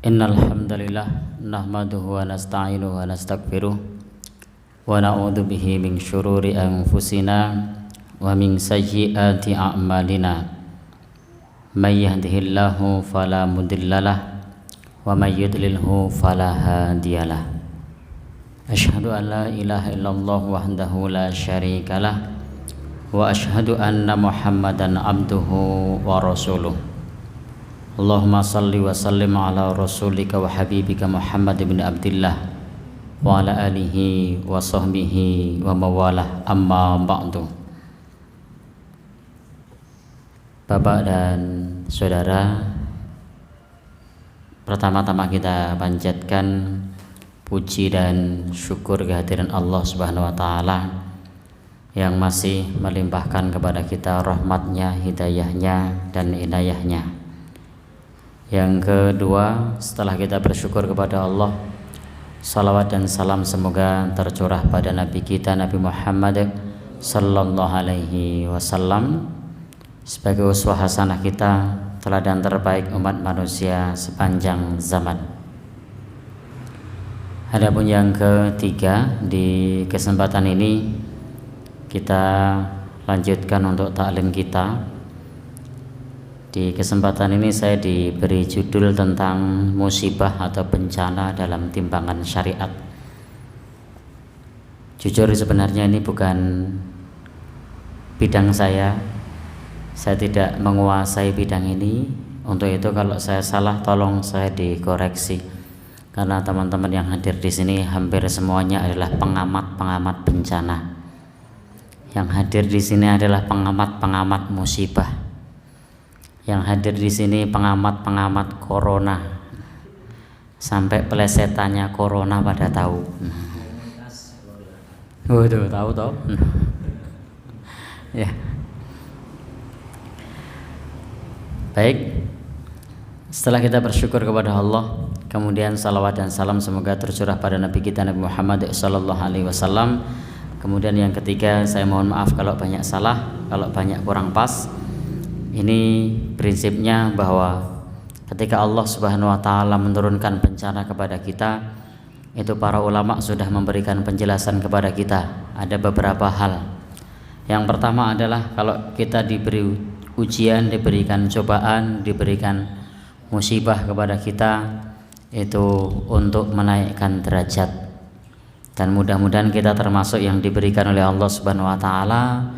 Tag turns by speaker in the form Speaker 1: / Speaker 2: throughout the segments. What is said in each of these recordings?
Speaker 1: Innal hamdalillah nahmaduhu wa nasta'inuhu wa nastaghfiruh wa na'udzu bihi min syururi anfusina wa min sayyiati a'malina. May yahdihillahu fala mudhillalah wa may yudlilhu fala hadiyalah. Asyhadu an la ilaha illallah wahdahu la syarikalah wa asyhadu anna Muhammadan abduhu wa rasuluh. Allahumma salli wa sallim ala rasulika wa habibika Muhammad ibn Abdillah wa ala alihi wa sahbihi wa mawalah, amma ba'du. Bapak dan saudara, pertama-tama kita panjatkan puji dan syukur kehadiran Allah Subhanahu wa taala yang masih melimpahkan kepada kita rahmatnya, hidayahnya dan inayahnya. Yang kedua, setelah kita bersyukur kepada Allah, salawat dan salam semoga tercurah pada Nabi kita Nabi Muhammad sallallahu alaihi wasallam sebagai uswah hasanah kita, teladan terbaik umat manusia sepanjang zaman. Adapun yang ketiga, di kesempatan ini kita lanjutkan untuk taklim kita. Di kesempatan ini saya diberi judul tentang musibah atau bencana dalam timbangan syariat. Jujur sebenarnya ini bukan bidang saya tidak menguasai bidang ini. Untuk itu kalau saya salah tolong saya dikoreksi, karena teman-teman yang hadir di sini hampir semuanya adalah pengamat bencana. Yang hadir di sini adalah pengamat musibah. Yang hadir di sini pengamat corona, sampai pelesetannya corona pada tahu. Waduh, tahu toh? Ya. Baik. Setelah kita bersyukur kepada Allah, kemudian salawat dan salam semoga tercurah pada Nabi kita Nabi Muhammad sallallahu alaihi wasallam. Kemudian yang ketiga, saya mohon maaf kalau banyak salah, kalau banyak kurang pas. Ini prinsipnya bahwa ketika Allah Subhanahu wa taala menurunkan bencana kepada kita, itu para ulama sudah memberikan penjelasan kepada kita. Ada beberapa hal. Yang pertama adalah kalau kita diberi ujian, diberikan cobaan, diberikan musibah kepada kita, itu untuk menaikkan derajat. Dan mudah-mudahan kita termasuk yang diberikan oleh Allah Subhanahu wa taala.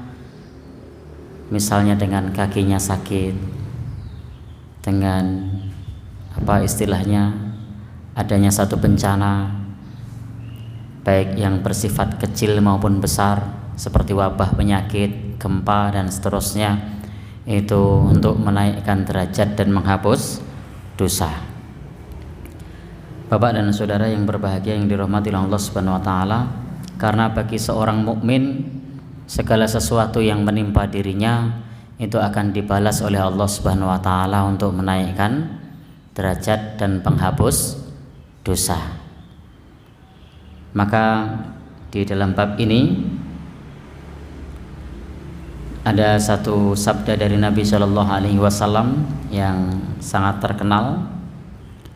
Speaker 1: Misalnya dengan kakinya sakit, dengan adanya satu bencana, baik yang bersifat kecil maupun besar, seperti wabah, penyakit, gempa dan seterusnya, itu untuk menaikkan derajat dan menghapus dosa. Bapak dan saudara yang berbahagia yang dirahmati Allah Subhanahu wa taala, karena bagi seorang mukmin segala sesuatu yang menimpa dirinya itu akan dibalas oleh Allah Subhanahu wa taala untuk menaikkan derajat dan penghapus dosa. Maka di dalam bab ini ada satu sabda dari Nabi Shallallahu alaihi wasallam yang sangat terkenal,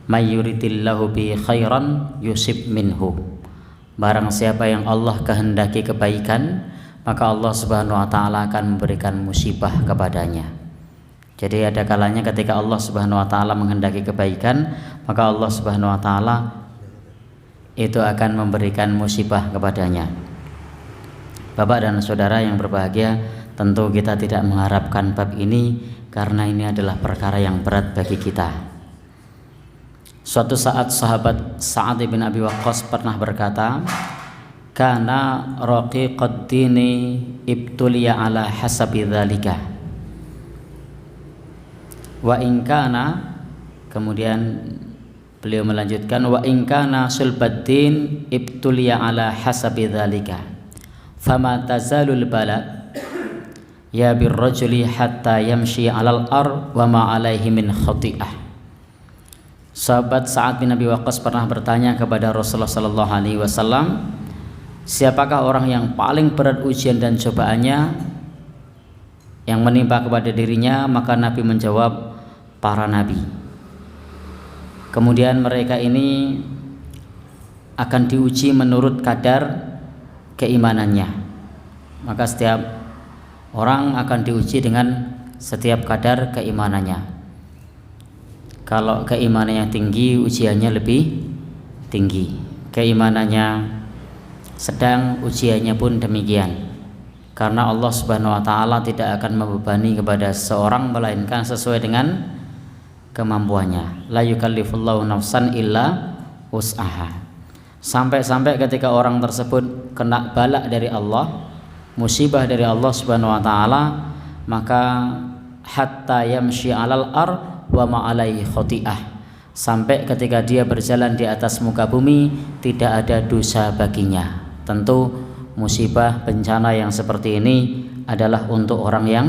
Speaker 1: "May yuridillahu bi khairan yusib minhu." Barang siapa yang Allah kehendaki kebaikan, maka Allah Subhanahu wa taala akan memberikan musibah kepadanya. Jadi ada kalanya ketika Allah Subhanahu wa taala menghendaki kebaikan, maka Allah Subhanahu wa taala itu akan memberikan musibah kepadanya. Bapak dan saudara yang berbahagia, tentu kita tidak mengharapkan bab ini karena ini adalah perkara yang berat bagi kita. Suatu saat sahabat Sa'ad bin Abi Waqqas pernah berkata, "Kana raqiqad dini ibtuliya ala hasabi dzalika." Wa in kana, kemudian beliau melanjutkan, "Wa in kana sulbad din ibtuliya ala hasabi dzalika. Fama tazalul bala ya birrajuli hatta yamshi 'alal ar wa ma 'alaihi min khati'ah." Sahabat Sa'ad bin Abi Waqqas pernah bertanya kepada Rasulullah sallallahu alaihi wasallam, siapakah orang yang paling berat ujian dan cobaannya yang menimpa kepada dirinya? Maka Nabi menjawab, para nabi. Kemudian mereka ini akan diuji menurut kadar keimanannya. Maka setiap orang akan diuji dengan setiap kadar keimanannya. Kalau keimanannya tinggi, ujiannya lebih tinggi. Keimanannya sedang, ujiannya pun demikian. Karena Allah Subhanahu wa taala tidak akan membebani kepada seorang melainkan sesuai dengan kemampuannya. La yukallifullahu nafsan illa wus'aha. Sampai-sampai ketika orang tersebut kena bala dari Allah, musibah dari Allah Subhanahu wa taala, maka hatta yamshi 'alal ar wa ma 'alaihi khati'ah. Sampai ketika dia berjalan di atas muka bumi tidak ada dosa baginya. Tentu musibah bencana yang seperti ini adalah untuk orang yang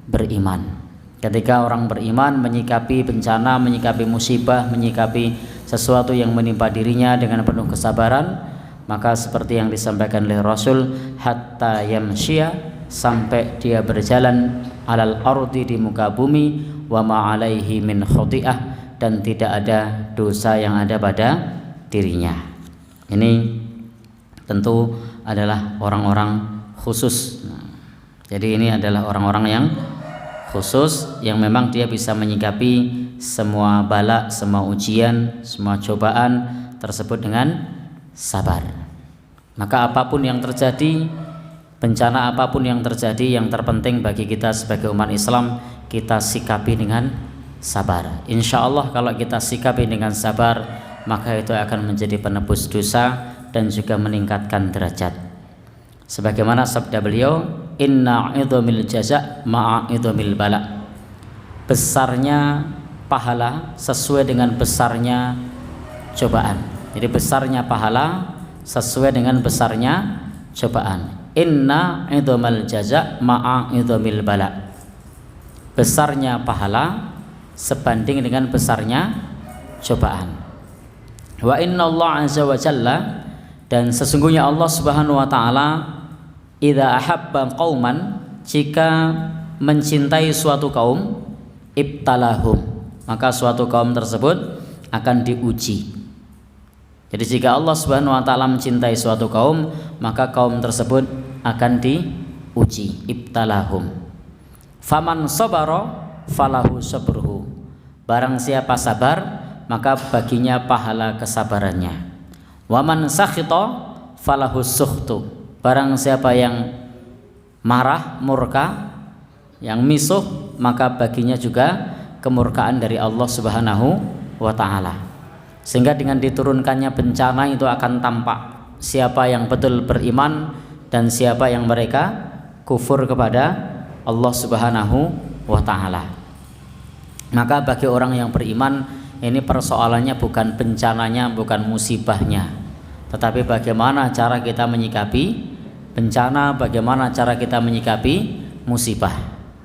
Speaker 1: beriman. Ketika orang beriman menyikapi bencana, menyikapi musibah, menyikapi sesuatu yang menimpa dirinya dengan penuh kesabaran, maka seperti yang disampaikan oleh Rasul, hatta yamshiya, sampai dia berjalan alal ardi, di muka bumi, wa ma alaihi min khati'ah, dan tidak ada dosa yang ada pada dirinya. Ini tentu adalah orang-orang khusus. Jadi ini adalah orang-orang yang khusus, yang memang dia bisa menyikapi semua bala, semua ujian, semua cobaan tersebut dengan sabar. Maka apapun yang terjadi, bencana apapun yang terjadi, yang terpenting bagi kita sebagai umat Islam, kita sikapi dengan sabar. Insya Allah kalau kita sikapi dengan sabar, maka itu akan menjadi penebus dosa dan juga meningkatkan derajat. Sebagaimana sabda beliau, inna idhamil jaza ma'a idhamil bala. Besarnya pahala sesuai dengan besarnya cobaan. Jadi besarnya pahala sesuai dengan besarnya cobaan. Inna idhamal jaza ma'a idhamil bala. Besarnya pahala sebanding dengan besarnya cobaan. Wa inna Allah azza wa jalla, dan sesungguhnya Allah Subhanahu wa taala, idza ahabba qauman, jika mencintai suatu kaum, ibtalahum, maka suatu kaum tersebut akan diuji. Jadi jika Allah Subhanahu wa taala mencintai suatu kaum, maka kaum tersebut akan diuji, ibtalahum. Faman sabara falahu sabruhu. Barang siapa sabar, maka baginya pahala kesabarannya. Waman sakhita falahu sukhtu. Barang siapa yang marah, murka, yang misuh, maka baginya juga kemurkaan dari Allah Subhanahu wa taala. Sehingga dengan diturunkannya bencana itu akan tampak siapa yang betul beriman dan siapa yang mereka kufur kepada Allah Subhanahu wa taala. Maka bagi orang yang beriman, ini persoalannya bukan bencananya, bukan musibahnya, tetapi bagaimana cara kita menyikapi bencana, bagaimana cara kita menyikapi musibah.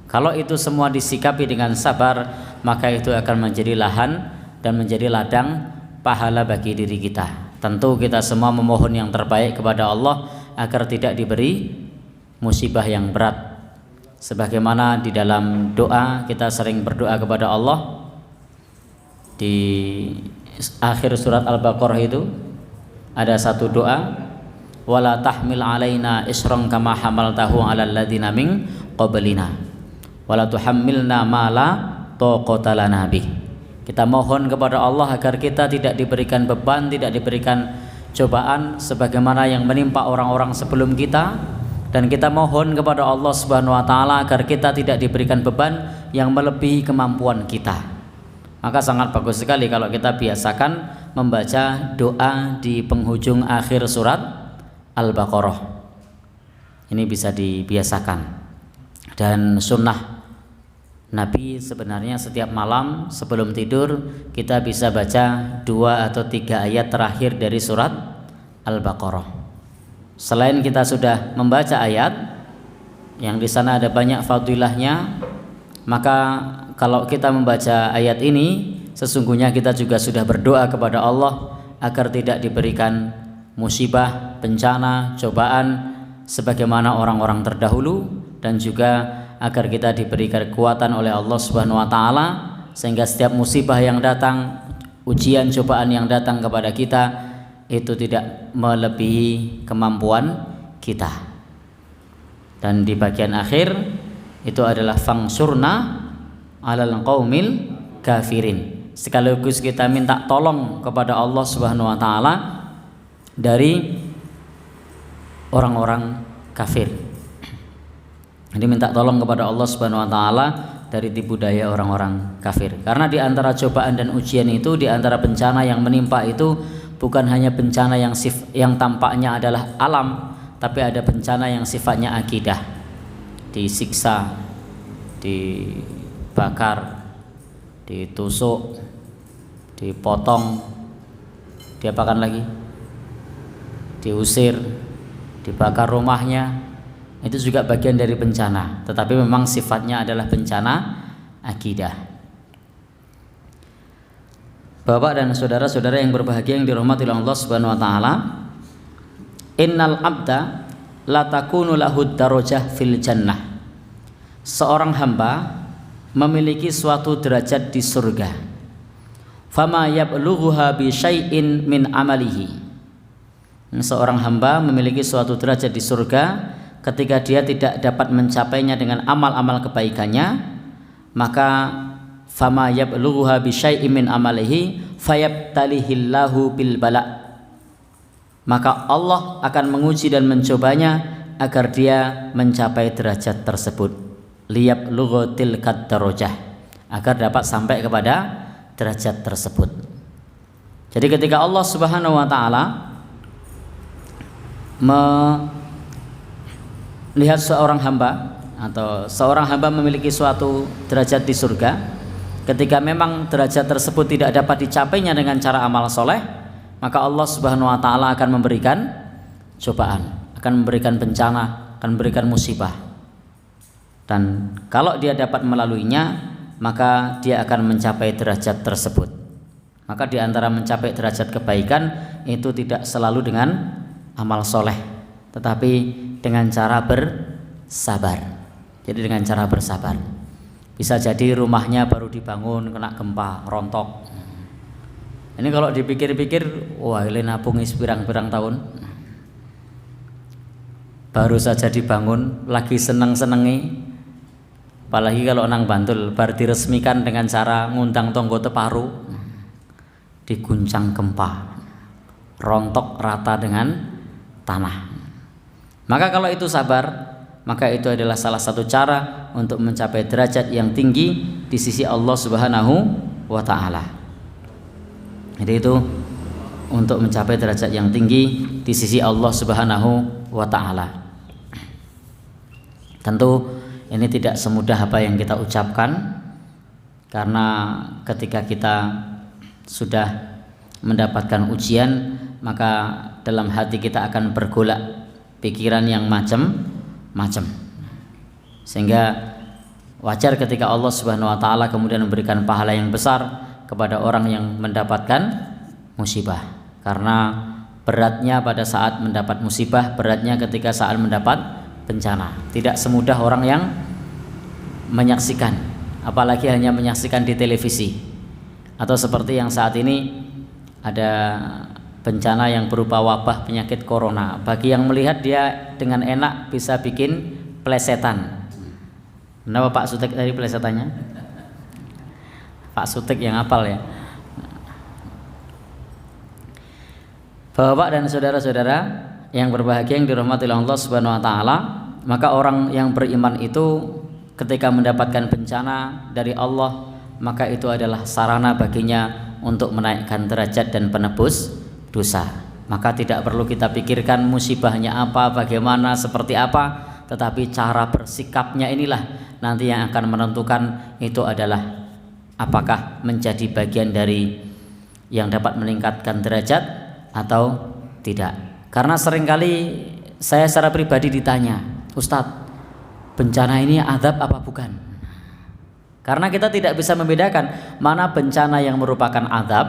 Speaker 1: Kalau itu semua disikapi dengan sabar, maka itu akan menjadi lahan dan menjadi ladang pahala bagi diri kita. Tentu kita semua memohon yang terbaik kepada Allah agar tidak diberi musibah yang berat. Sebagaimana di dalam doa kita sering berdoa kepada Allah. Di akhir surat Al-Baqarah itu ada satu doa, wala tahmil alaina isran kama hamaltahu alal ladzina min qablina wala tuhammilna ma la taqata lana bih. Kita mohon kepada Allah agar kita tidak diberikan beban, tidak diberikan cobaan sebagaimana yang menimpa orang-orang sebelum kita, dan kita mohon kepada Allah Subhanahu wa taala agar kita tidak diberikan beban yang melebihi kemampuan kita. Maka sangat bagus sekali kalau kita biasakan membaca doa di penghujung akhir surat Al-Baqarah. Ini bisa dibiasakan. Dan sunnah Nabi sebenarnya setiap malam sebelum tidur kita bisa baca 2 atau 3 ayat terakhir dari surat Al-Baqarah. Selain kita sudah membaca ayat yang di sana ada banyak fadilahnya, maka kalau kita membaca ayat ini, sesungguhnya kita juga sudah berdoa kepada Allah agar tidak diberikan musibah, bencana, cobaan sebagaimana orang-orang terdahulu, dan juga agar kita diberi kekuatan oleh Allah Subhanahu wa taala sehingga setiap musibah yang datang, ujian cobaan yang datang kepada kita itu tidak melebihi kemampuan kita. Dan di bagian akhir itu adalah fangsurna alal qaumil kafirin. Sekaligus kita minta tolong kepada Allah Subhanahu wa taala dari orang-orang kafir. Jadi minta tolong kepada Allah Subhanahu wa taala dari tipu daya orang-orang kafir. Karena di antara cobaan dan ujian itu, di antara bencana yang menimpa itu bukan hanya bencana yang tampaknya adalah alam, tapi ada bencana yang sifatnya akidah. Disiksa, dibakar, ditusuk, dipotong, diapakan lagi? Diusir, dibakar rumahnya. Itu juga bagian dari bencana, tetapi memang sifatnya adalah bencana akidah. Bapak dan saudara-saudara yang berbahagia yang dirahmati oleh Allah Subhanahu wa taala, innal abda la takunu lahu darajah fil jannah. Seorang hamba memiliki suatu derajat di surga. Fama yablughuha bi syai'in min amalihi. Seorang hamba memiliki suatu derajat di surga ketika dia tidak dapat mencapainya dengan amal-amal kebaikannya, maka fama yablughuha bi syai'in min amalihi fayabtalihillahu bil bala, maka Allah akan menguji dan mencobanya agar dia mencapai derajat tersebut, liyablughu tilkat darajah, agar dapat sampai kepada derajat tersebut. Jadi ketika Allah Subhanahu wa taala melihat seorang hamba atau seorang hamba memiliki suatu derajat di surga, ketika memang derajat tersebut tidak dapat dicapainya dengan cara amal soleh, maka Allah Subhanahu wa taala akan memberikan cobaan, akan memberikan bencana, akan memberikan musibah. Dan kalau dia dapat melaluinya, maka dia akan mencapai derajat tersebut. Maka di antara mencapai derajat kebaikan itu tidak selalu dengan amal soleh, tetapi dengan cara bersabar. Jadi dengan cara bersabar. Bisa jadi rumahnya baru dibangun kena gempa, rontok. Ini kalau dipikir-pikir, wah ini nabungis pirang-pirang tahun. Baru saja dibangun, lagi seneng-senengi. Apalagi kalau nang Bantul, baru diresmikan dengan cara ngundang tonggo teparu, diguncang gempa, rontok rata dengan tanah. Maka kalau itu sabar, maka itu adalah salah satu cara untuk mencapai derajat yang tinggi di sisi Allah Subhanahu wa taala. Jadi itu untuk mencapai derajat yang tinggi di sisi Allah Subhanahu wa taala. Tentu ini tidak semudah apa yang kita ucapkan, karena ketika kita sudah mendapatkan ujian, maka dalam hati kita akan bergolak pikiran yang macam-macam, sehingga wajar ketika Allah Subhanahu wa taala kemudian memberikan pahala yang besar kepada orang yang mendapatkan musibah. Karena beratnya pada saat mendapat musibah, beratnya ketika saat mendapat bencana. Tidak semudah orang yang menyaksikan, apalagi hanya menyaksikan di televisi, atau seperti yang saat ini ada bencana yang berupa wabah penyakit corona. Bagi yang melihat, dia dengan enak bisa bikin plesetan. Kenapa Pak Sutek tadi plesetannya? Pak Sutek yang hafal ya. Bapak dan saudara-saudara yang berbahagia yang dirahmati Allah Subhanahu wa taala, maka orang yang beriman itu ketika mendapatkan bencana dari Allah, maka itu adalah sarana baginya untuk menaikkan derajat dan penebus dosa. Maka tidak perlu kita pikirkan musibahnya apa, bagaimana, seperti apa, tetapi cara bersikapnya inilah nanti yang akan menentukan itu adalah apakah menjadi bagian dari yang dapat meningkatkan derajat atau tidak. Karena seringkali saya secara pribadi ditanya, Ustadz, bencana ini azab apa bukan? Karena kita tidak bisa membedakan mana bencana yang merupakan azab,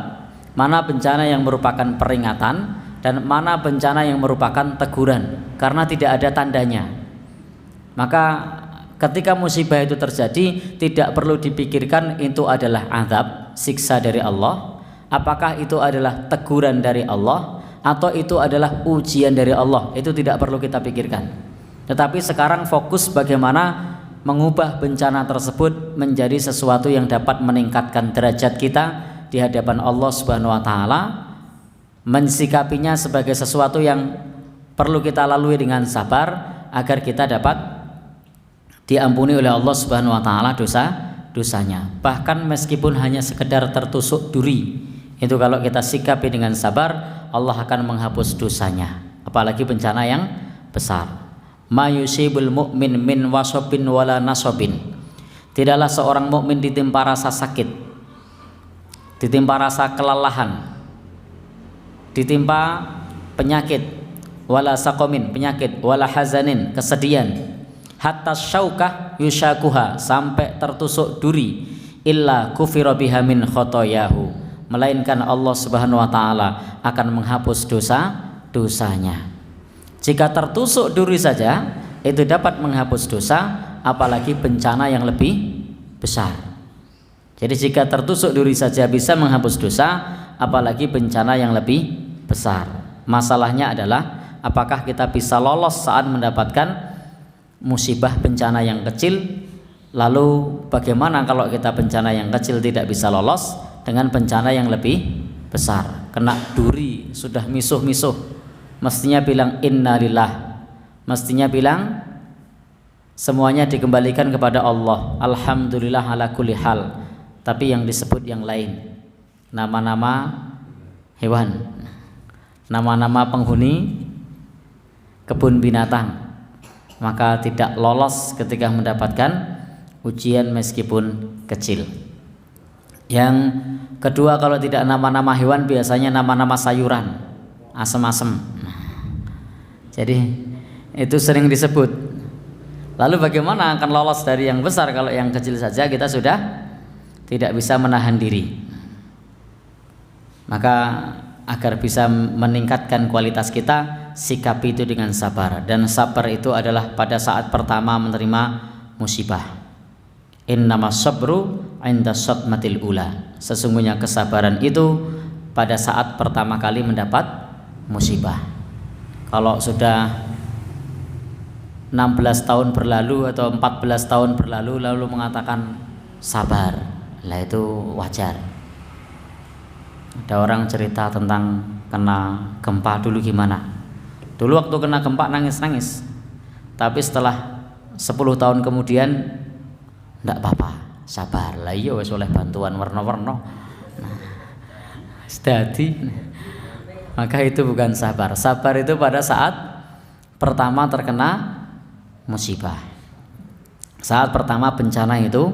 Speaker 1: mana bencana yang merupakan peringatan, dan mana bencana yang merupakan teguran, karena tidak ada tandanya. Maka ketika musibah itu terjadi, tidak perlu dipikirkan itu adalah azab, siksa dari Allah, apakah itu adalah teguran dari Allah atau itu adalah ujian dari Allah, itu tidak perlu kita pikirkan. Tetapi sekarang fokus bagaimana mengubah bencana tersebut menjadi sesuatu yang dapat meningkatkan derajat kita di hadapan Allah Subhanahu wa taala, mensikapinya sebagai sesuatu yang perlu kita lalui dengan sabar agar kita dapat diampuni oleh Allah Subhanahu wa taala dosanya. Bahkan meskipun hanya sekedar tertusuk duri, itu kalau kita sikapi dengan sabar, Allah akan menghapus dosanya. Apalagi bencana yang besar. Ma yusibul mu'min min wasobin wala nasobin. Tidaklah seorang mukmin ditimpa rasa sakit, ditimpa rasa kelelahan, ditimpa penyakit, wala sakomin penyakit, wala hazanin kesedihan, hatta syaukah yushakuha sampai tertusuk duri, illa kufira biha min khotoyahu, melainkan Allah Subhanahu wa taala akan menghapus dosanya. Jika tertusuk duri saja itu dapat menghapus dosa, apalagi bencana yang lebih besar. Jadi jika tertusuk duri saja bisa menghapus dosa, apalagi bencana yang lebih besar. Masalahnya adalah apakah kita bisa lolos saat mendapatkan musibah bencana yang kecil. Lalu bagaimana kalau kita bencana yang kecil tidak bisa lolos dengan bencana yang lebih besar? Kena duri sudah misuh-misuh, mestinya bilang innalillah, mestinya bilang semuanya dikembalikan kepada Allah, alhamdulillah ala kulli hal. Tapi yang disebut yang lain, nama-nama hewan, nama-nama penghuni kebun binatang, maka tidak lolos ketika mendapatkan ujian meskipun kecil. Yang kedua, kalau tidak nama-nama hewan, biasanya nama-nama sayuran, asem-asem. Jadi itu sering disebut. Lalu bagaimana akan lolos dari yang besar kalau yang kecil saja kita sudah tidak bisa menahan diri? Maka agar bisa meningkatkan kualitas kita, sikapi itu dengan sabar. Dan sabar itu adalah pada saat pertama menerima musibah. Innamas sabru 'inda sadmatil ula. Sesungguhnya kesabaran itu pada saat pertama kali mendapat musibah. Kalau sudah 16 tahun berlalu atau 14 tahun berlalu lalu mengatakan sabar, lah itu wajar. Ada orang cerita tentang kena gempa dulu gimana. Dulu waktu kena gempa nangis-nangis, tapi setelah 10 tahun kemudian enggak apa-apa, sabar. Lah iya wis oleh bantuan warna-warna. Jadi maka itu bukan sabar. Sabar itu pada saat pertama terkena musibah, saat pertama bencana itu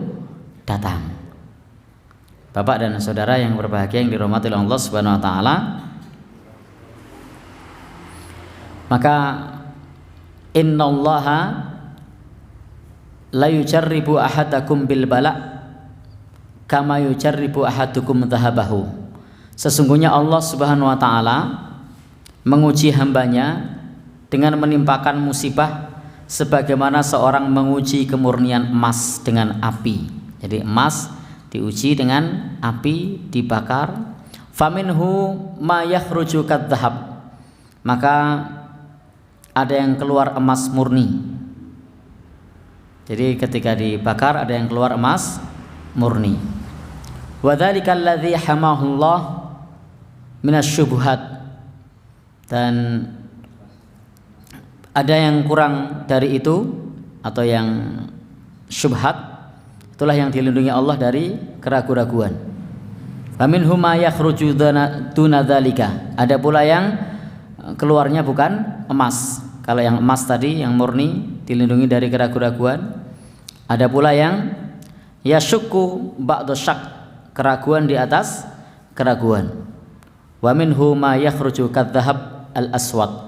Speaker 1: datang. Bapak dan saudara yang berbahagia yang dirahmati oleh Allah Subhanahu wa taala, maka innallaha la yujarribu ahadakum bil bala kama yujarribu ahadukum dhahabahu. Sesungguhnya Allah Subhanahu wa taala menguji hambanya dengan menimpakan musibah sebagaimana seorang menguji kemurnian emas dengan api. Jadi emas diuji dengan api, dibakar. Faminhu ma yakhruju kadzahab. Maka ada yang keluar emas murni. Jadi ketika dibakar ada yang keluar emas murni. Wa dzalikal ladzi hamahullah minasyubuhat. Dan ada yang kurang dari itu atau yang syubhat, itulah yang dilindungi Allah dari keraguan-raguan. Faminhum ma yakhruju duna dzalika. Ada pula yang keluarnya bukan emas. Kalau yang emas tadi yang murni dilindungi dari keraguan-raguan. Ada pula yang yasyukku ba'da syak, keraguan di atas keraguan. Wa minhu ma yakhruju kadzahab al-aswad.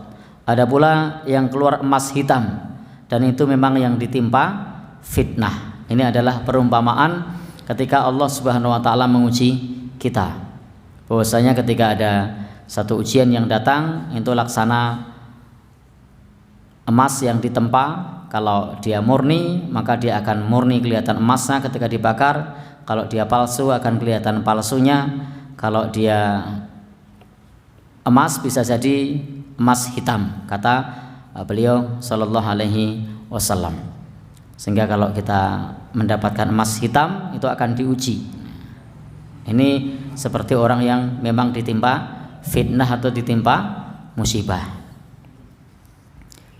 Speaker 1: Ada pula yang keluar emas hitam, dan itu memang yang ditimpa fitnah. Ini adalah perumpamaan ketika Allah Subhanahu wa taala menguji kita. Bahwasanya ketika ada satu ujian yang datang, itu laksana emas yang ditempa. Kalau dia murni, maka dia akan murni kelihatan emasnya ketika dibakar. Kalau dia palsu akan kelihatan palsunya. Kalau dia emas bisa jadi emas hitam, kata beliau sallallahu alaihi wasallam. Sehingga kalau kita mendapatkan emas hitam itu akan diuji. Ini seperti orang yang memang ditimpa fitnah atau ditimpa musibah.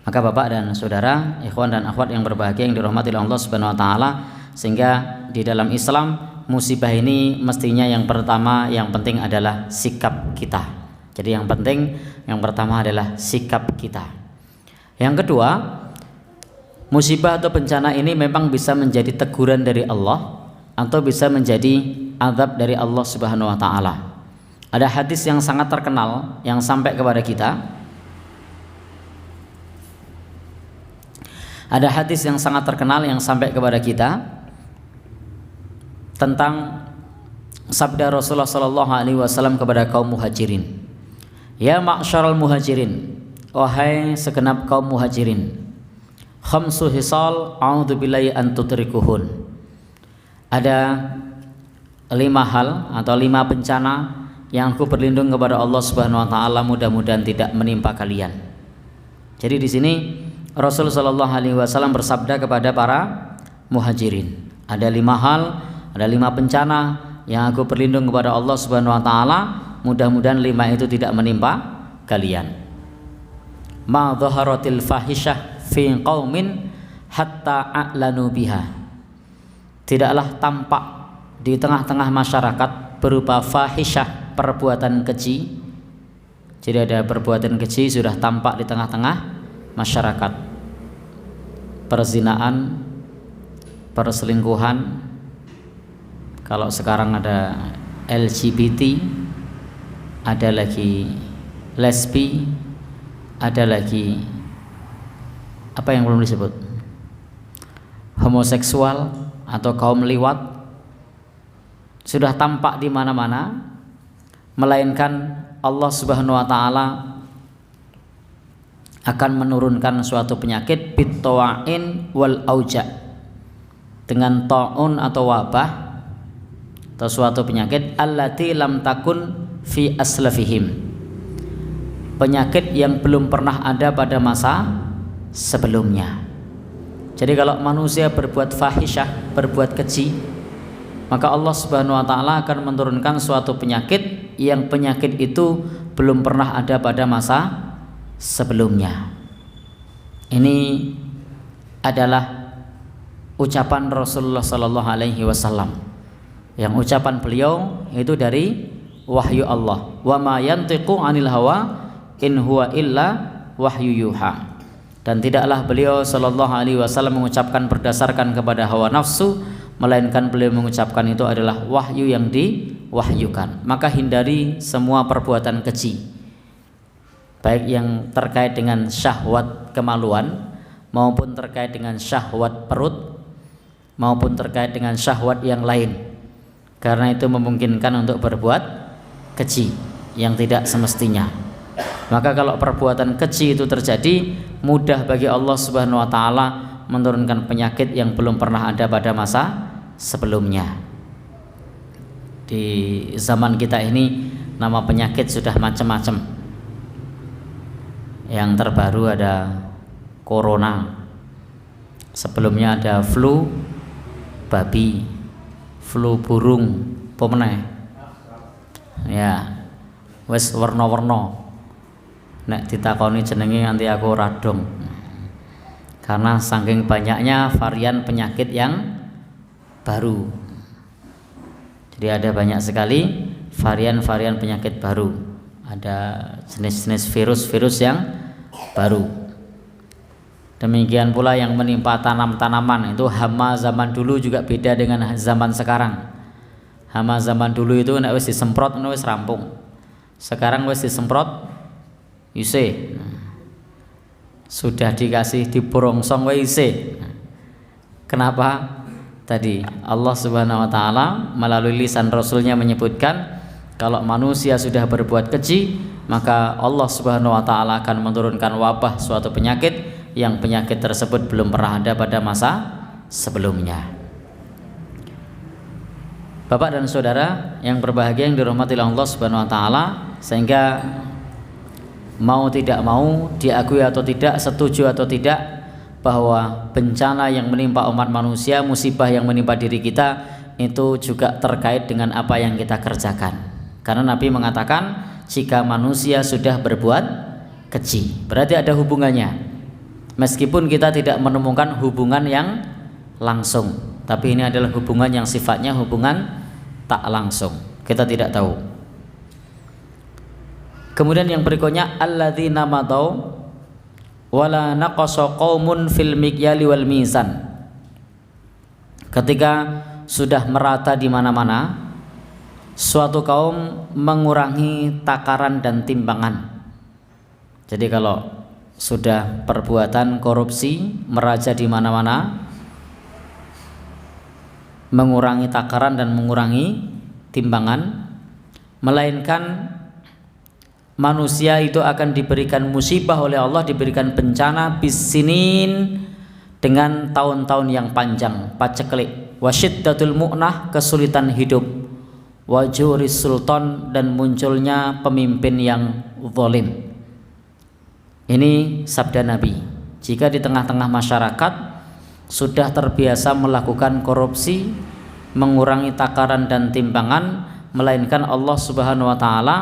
Speaker 1: Maka Bapak dan Saudara, ikhwan dan akhwat yang berbahagia yang dirahmati oleh Allah Subhanahu wa taala, sehingga di dalam Islam musibah ini mestinya yang pertama yang penting adalah sikap kita. Jadi yang penting yang pertama adalah sikap kita. Yang kedua, musibah atau bencana ini memang bisa menjadi teguran dari Allah atau bisa menjadi azab dari Allah Subhanahu wa taala. Ada hadis yang sangat terkenal yang sampai kepada kita. Ada hadis yang sangat terkenal yang sampai kepada kita tentang sabda Rasulullah sallallahu alaihi wasallam kepada kaum muhajirin. Ya ma'syaral muhajirin, wahai segenap kaum muhajirin, khamsu hisal a'udzubillahi an tutrikuhun. Ada 5 hal atau 5 bencana yang aku berlindung kepada Allah Subhanahu wa taala mudah-mudahan tidak menimpa kalian. Jadi di sini Rasul sallallahu alaihi wasallam bersabda kepada para muhajirin, ada 5 hal, ada 5 bencana yang aku berlindung kepada Allah Subhanahu wa taala, mudah-mudahan 5 itu tidak menimpa kalian. Ma dhaharatil fahisyah fi qaumin hatta a'lanu biha. Tidaklah tampak di tengah-tengah masyarakat berupa fahisyah, perbuatan keji. Jadi ada perbuatan keji sudah tampak di tengah-tengah masyarakat. Perzinaan, perselingkuhan, kalau sekarang ada LGBT, ada lagi lesbi, ada lagi apa yang belum disebut, homoseksual atau kaum liwat, sudah tampak di mana-mana, melainkan Allah Subhanahu wa taala akan menurunkan suatu penyakit bitawa'in wal auja, dengan taun atau wabah atau suatu penyakit allati lam takun fi aslafihim, penyakit yang belum pernah ada pada masa sebelumnya. Jadi kalau manusia berbuat fahisyah, berbuat keji, maka Allah Subhanahu wa taala akan menurunkan suatu penyakit yang penyakit itu belum pernah ada pada masa sebelumnya. Ini adalah ucapan Rasulullah sallallahu alaihi wasallam, yang ucapan beliau itu dari wahyu Allah. Wa ma yantiqu 'anil hawa in huwa illa wahyu yuha. Dan tidaklah beliau sallallahu alaihi wasallam mengucapkan berdasarkan kepada hawa nafsu, melainkan beliau mengucapkan itu adalah wahyu yang diwahyukan. Maka hindari semua perbuatan keji, baik yang terkait dengan syahwat kemaluan maupun terkait dengan syahwat perut maupun terkait dengan syahwat yang lain, karena itu memungkinkan untuk berbuat keji yang tidak semestinya. Maka kalau perbuatan keji itu terjadi, mudah bagi Allah Subhanahu wa taala menurunkan penyakit yang belum pernah ada pada masa sebelumnya. Di zaman kita ini nama penyakit sudah macam-macam. Yang terbaru ada corona. Sebelumnya ada flu babi, flu burung, pemeneh. Ya, wis warna-warna. Nek ditakoni jenenge nganti aku radong. Karena saking banyaknya varian penyakit yang baru. Jadi ada banyak sekali varian-varian penyakit baru. Ada jenis-jenis virus-virus yang baru. Demikian pula yang menimpa tanam-tanaman, itu hama zaman dulu juga beda dengan zaman sekarang. Hama zaman dulu itu nek wis disemprot wis rampung. Sekarang wis disemprot isih. Sudah dikasih dibongsong wis isih. Kenapa? Tadi Allah Subhanahu wa taala melalui lisan Rasulnya menyebutkan kalau manusia sudah berbuat keji, maka Allah Subhanahu wa taala akan menurunkan wabah suatu penyakit yang penyakit tersebut belum pernah ada pada masa sebelumnya. Bapak dan saudara yang berbahagia yang dirahmati Allah Subhanahu wa taala, sehingga mau tidak mau, diakui atau tidak, setuju atau tidak, bahwa bencana yang menimpa umat manusia, musibah yang menimpa diri kita itu juga terkait dengan apa yang kita kerjakan. Karena Nabi mengatakan jika manusia sudah berbuat keji, berarti ada hubungannya. Meskipun kita tidak menemukan hubungan yang langsung, tapi ini adalah hubungan yang sifatnya hubungan tak langsung, kita tidak tahu. Kemudian yang berikutnya, alladzina madau wala naqasa qaumun fil mikyali wal mizan. Ketika sudah merata di mana-mana, suatu kaum mengurangi takaran dan timbangan. Jadi kalau sudah perbuatan korupsi meraja di mana-mana, mengurangi takaran dan mengurangi timbangan, melainkan manusia itu akan diberikan musibah oleh Allah, diberikan bencana bisinin, dengan tahun-tahun yang panjang, paceklik, wasyiddatul mu'nah, kesulitan hidup, wajuris sultan, dan munculnya pemimpin yang zalim. Ini sabda Nabi. Jika di tengah-tengah masyarakat sudah terbiasa melakukan korupsi, mengurangi takaran dan timbangan, melainkan Allah Subhanahu wa taala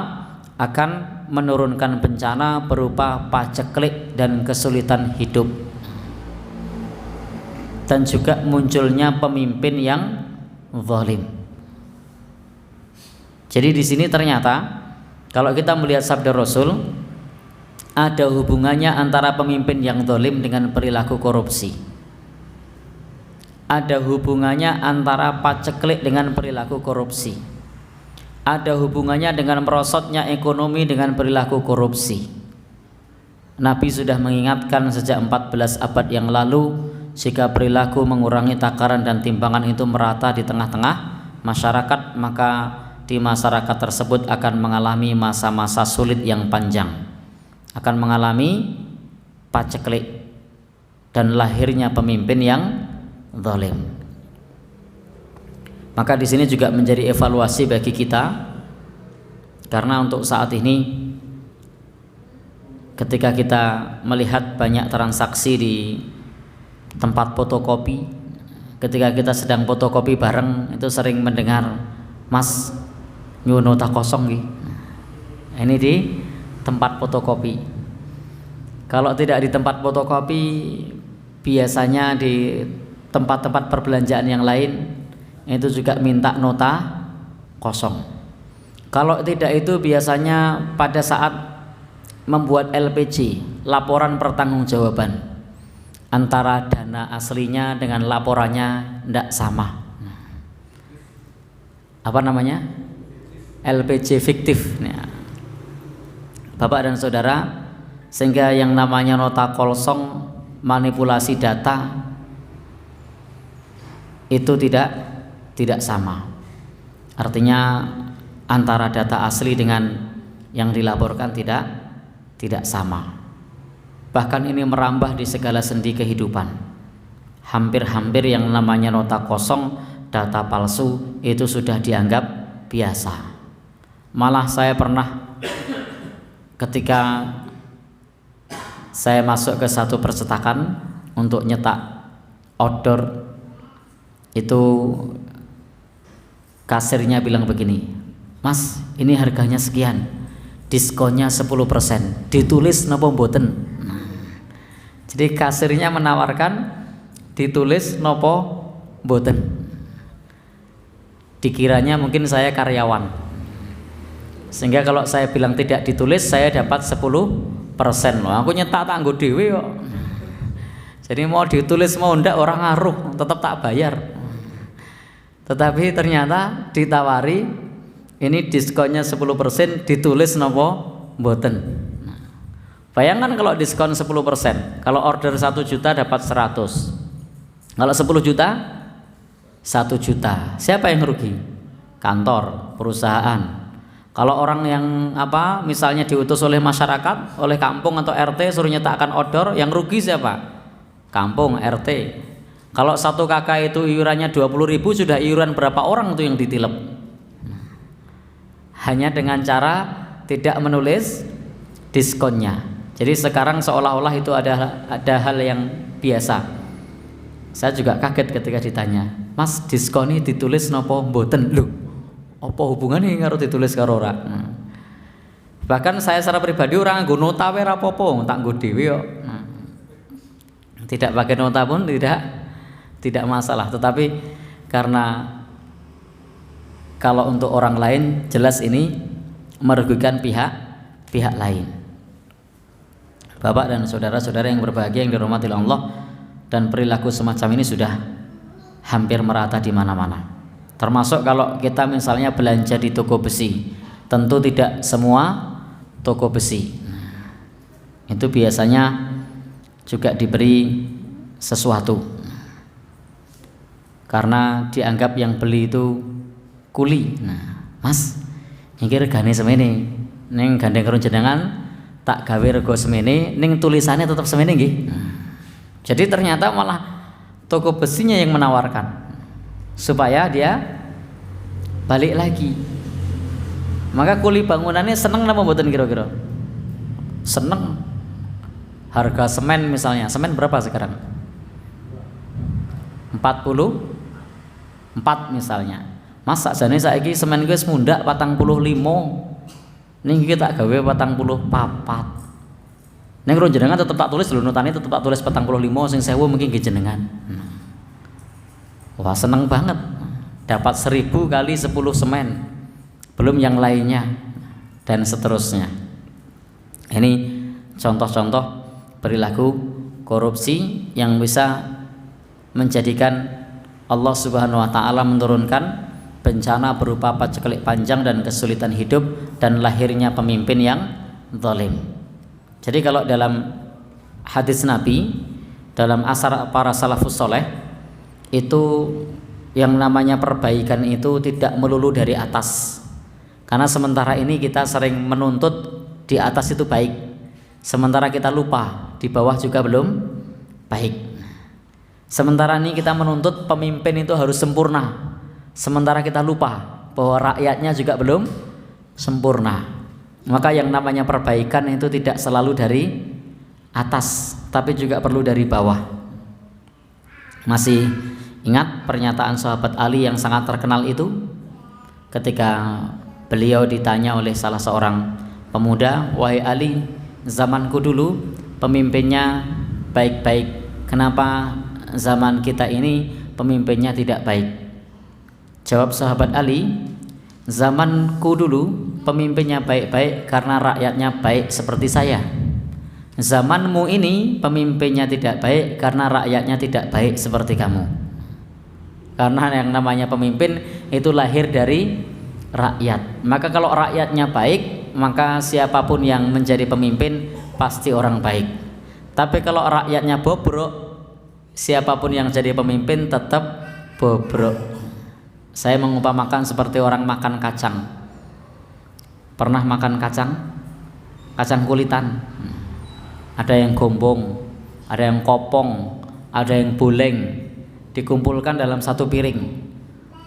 Speaker 1: akan menurunkan bencana berupa paceklik dan kesulitan hidup, dan juga munculnya pemimpin yang zalim. Jadi di sini ternyata kalau kita melihat sabda Rasul, ada hubungannya antara pemimpin yang zalim dengan perilaku korupsi. Ada hubungannya antara paceklik dengan perilaku korupsi. Ada hubungannya dengan merosotnya ekonomi dengan perilaku korupsi. Nabi sudah mengingatkan sejak 14 abad yang lalu, jika perilaku mengurangi takaran dan timbangan itu merata di tengah-tengah masyarakat, maka di masyarakat tersebut akan mengalami masa-masa sulit yang panjang, akan mengalami paceklik dan lahirnya pemimpin yang zalim. Maka di sini juga menjadi evaluasi bagi kita, karena untuk saat ini ketika kita melihat banyak transaksi di tempat fotokopi, ketika kita sedang fotokopi bareng, itu sering mendengar, "Mas, nyuwun nota kosong nggih." Ini di tempat fotokopi. Kalau tidak di tempat fotokopi, biasanya di tempat-tempat perbelanjaan yang lain itu juga minta nota kosong. Kalau tidak itu biasanya pada saat membuat LPJ, laporan pertanggungjawaban, antara dana aslinya dengan laporannya tidak sama. Apa namanya? LPJ fiktif. Bapak dan saudara, sehingga yang namanya nota kosong, manipulasi data, itu tidak sama. Artinya antara data asli dengan yang dilaporkan tidak sama. Bahkan ini merambah di segala sendi kehidupan. Hampir-hampir yang namanya nota kosong, data palsu, itu sudah dianggap biasa. Malah saya pernah ketika saya masuk ke satu percetakan untuk nyetak outdoor, itu kasirnya bilang begini, "Mas, ini harganya sekian, diskonnya 10%, ditulis napa mboten?" Jadi kasirnya menawarkan ditulis napa mboten. Dikiranya mungkin saya karyawan, sehingga kalau saya bilang tidak ditulis, saya dapat 10%. Loh, aku nyetak tak nggo dhewe kok. Jadi mau ditulis mau ndak orang ngaruh, tetap tak bayar. Tetapi ternyata ditawari ini diskonnya 10%, ditulis nopo mboten. Bayangkan kalau diskon 10%, kalau order 1 juta dapat 100. Kalau 10 juta 1 juta. Siapa yang rugi? Kantor, perusahaan. Kalau orang yang misalnya diutus oleh masyarakat, oleh kampung atau RT suruh nyetakkan order, yang rugi siapa? Kampung, RT. Kalau satu kakak itu iurannya 20.000, sudah iuran berapa orang tuh yang ditilep? Hanya dengan cara tidak menulis diskonnya. Jadi sekarang seolah-olah itu ada hal yang biasa. Saya juga kaget ketika ditanya, "Mas, diskonnya ditulis napa mboten?" Lho, apa hubungannya karo ditulis karo ora? Bahkan saya secara pribadi orang nggo nota wae ora apa-apa, tak nggo dhewe kok. Tidak pakai nota pun tidak masalah, tetapi karena kalau untuk orang lain jelas ini merugikan pihak lain. Bapak dan saudara-saudara yang berbahagia yang dirahmati Allah, dan perilaku semacam ini sudah hampir merata di mana-mana. Termasuk kalau kita misalnya belanja di toko besi, tentu tidak semua toko besi. Itu biasanya juga diberi sesuatu, karena dianggap yang beli itu kuli. Nah, Mas, iki regane semene, ning gandeng karo jenengan tak gawe rego semene, ning tulisannya tetap semene nggih. Jadi ternyata malah toko besinya yang menawarkan supaya dia balik lagi. Maka kuli bangunannya seneng apa mboten kira-kira? Seneng. Harga semen misalnya, semen berapa sekarang? 44 misalnya. Mas sakjane saiki semen wis mundhak 45. Ning iki tak gawe 44. Ning karo jenengan tetep tak tulis lho, notane tetep tak tulis 45, sing 1000 mungkin nggih jenengan. Wah, seneng banget. Dapat 1000 kali 10 semen. Belum yang lainnya dan seterusnya. Ini contoh-contoh perilaku korupsi yang bisa menjadikan Allah Subhanahu wa taala menurunkan bencana berupa paceklik panjang dan kesulitan hidup dan lahirnya pemimpin yang zalim. Jadi kalau dalam hadis Nabi, dalam asar para salafus soleh, itu yang namanya perbaikan itu tidak melulu dari atas. Karena sementara ini kita sering menuntut di atas itu baik, sementara kita lupa di bawah juga belum baik. Sementara ini kita menuntut pemimpin itu harus sempurna, sementara kita lupa bahwa rakyatnya juga belum sempurna. Maka yang namanya perbaikan itu tidak selalu dari atas, tapi juga perlu dari bawah. Masih ingat pernyataan sahabat Ali yang sangat terkenal itu ketika beliau ditanya oleh salah seorang pemuda, "Wahai Ali, zamanku dulu pemimpinnya baik-baik, kenapa zaman kita ini pemimpinnya tidak baik?" Jawab sahabat Ali, "Zamanku dulu pemimpinnya baik-baik karena rakyatnya baik seperti saya. Zamanmu ini pemimpinnya tidak baik karena rakyatnya tidak baik seperti kamu." Karena yang namanya pemimpin itu lahir dari rakyat. Maka kalau rakyatnya baik, maka siapapun yang menjadi pemimpin pasti orang baik. Tapi kalau rakyatnya bobrok, siapapun yang jadi pemimpin tetap bobrok. Saya mengumpamakan seperti orang makan kacang. Pernah makan kacang? Kacang kulitan. Ada yang gombong, ada yang kopong, ada yang boleng, dikumpulkan dalam satu piring.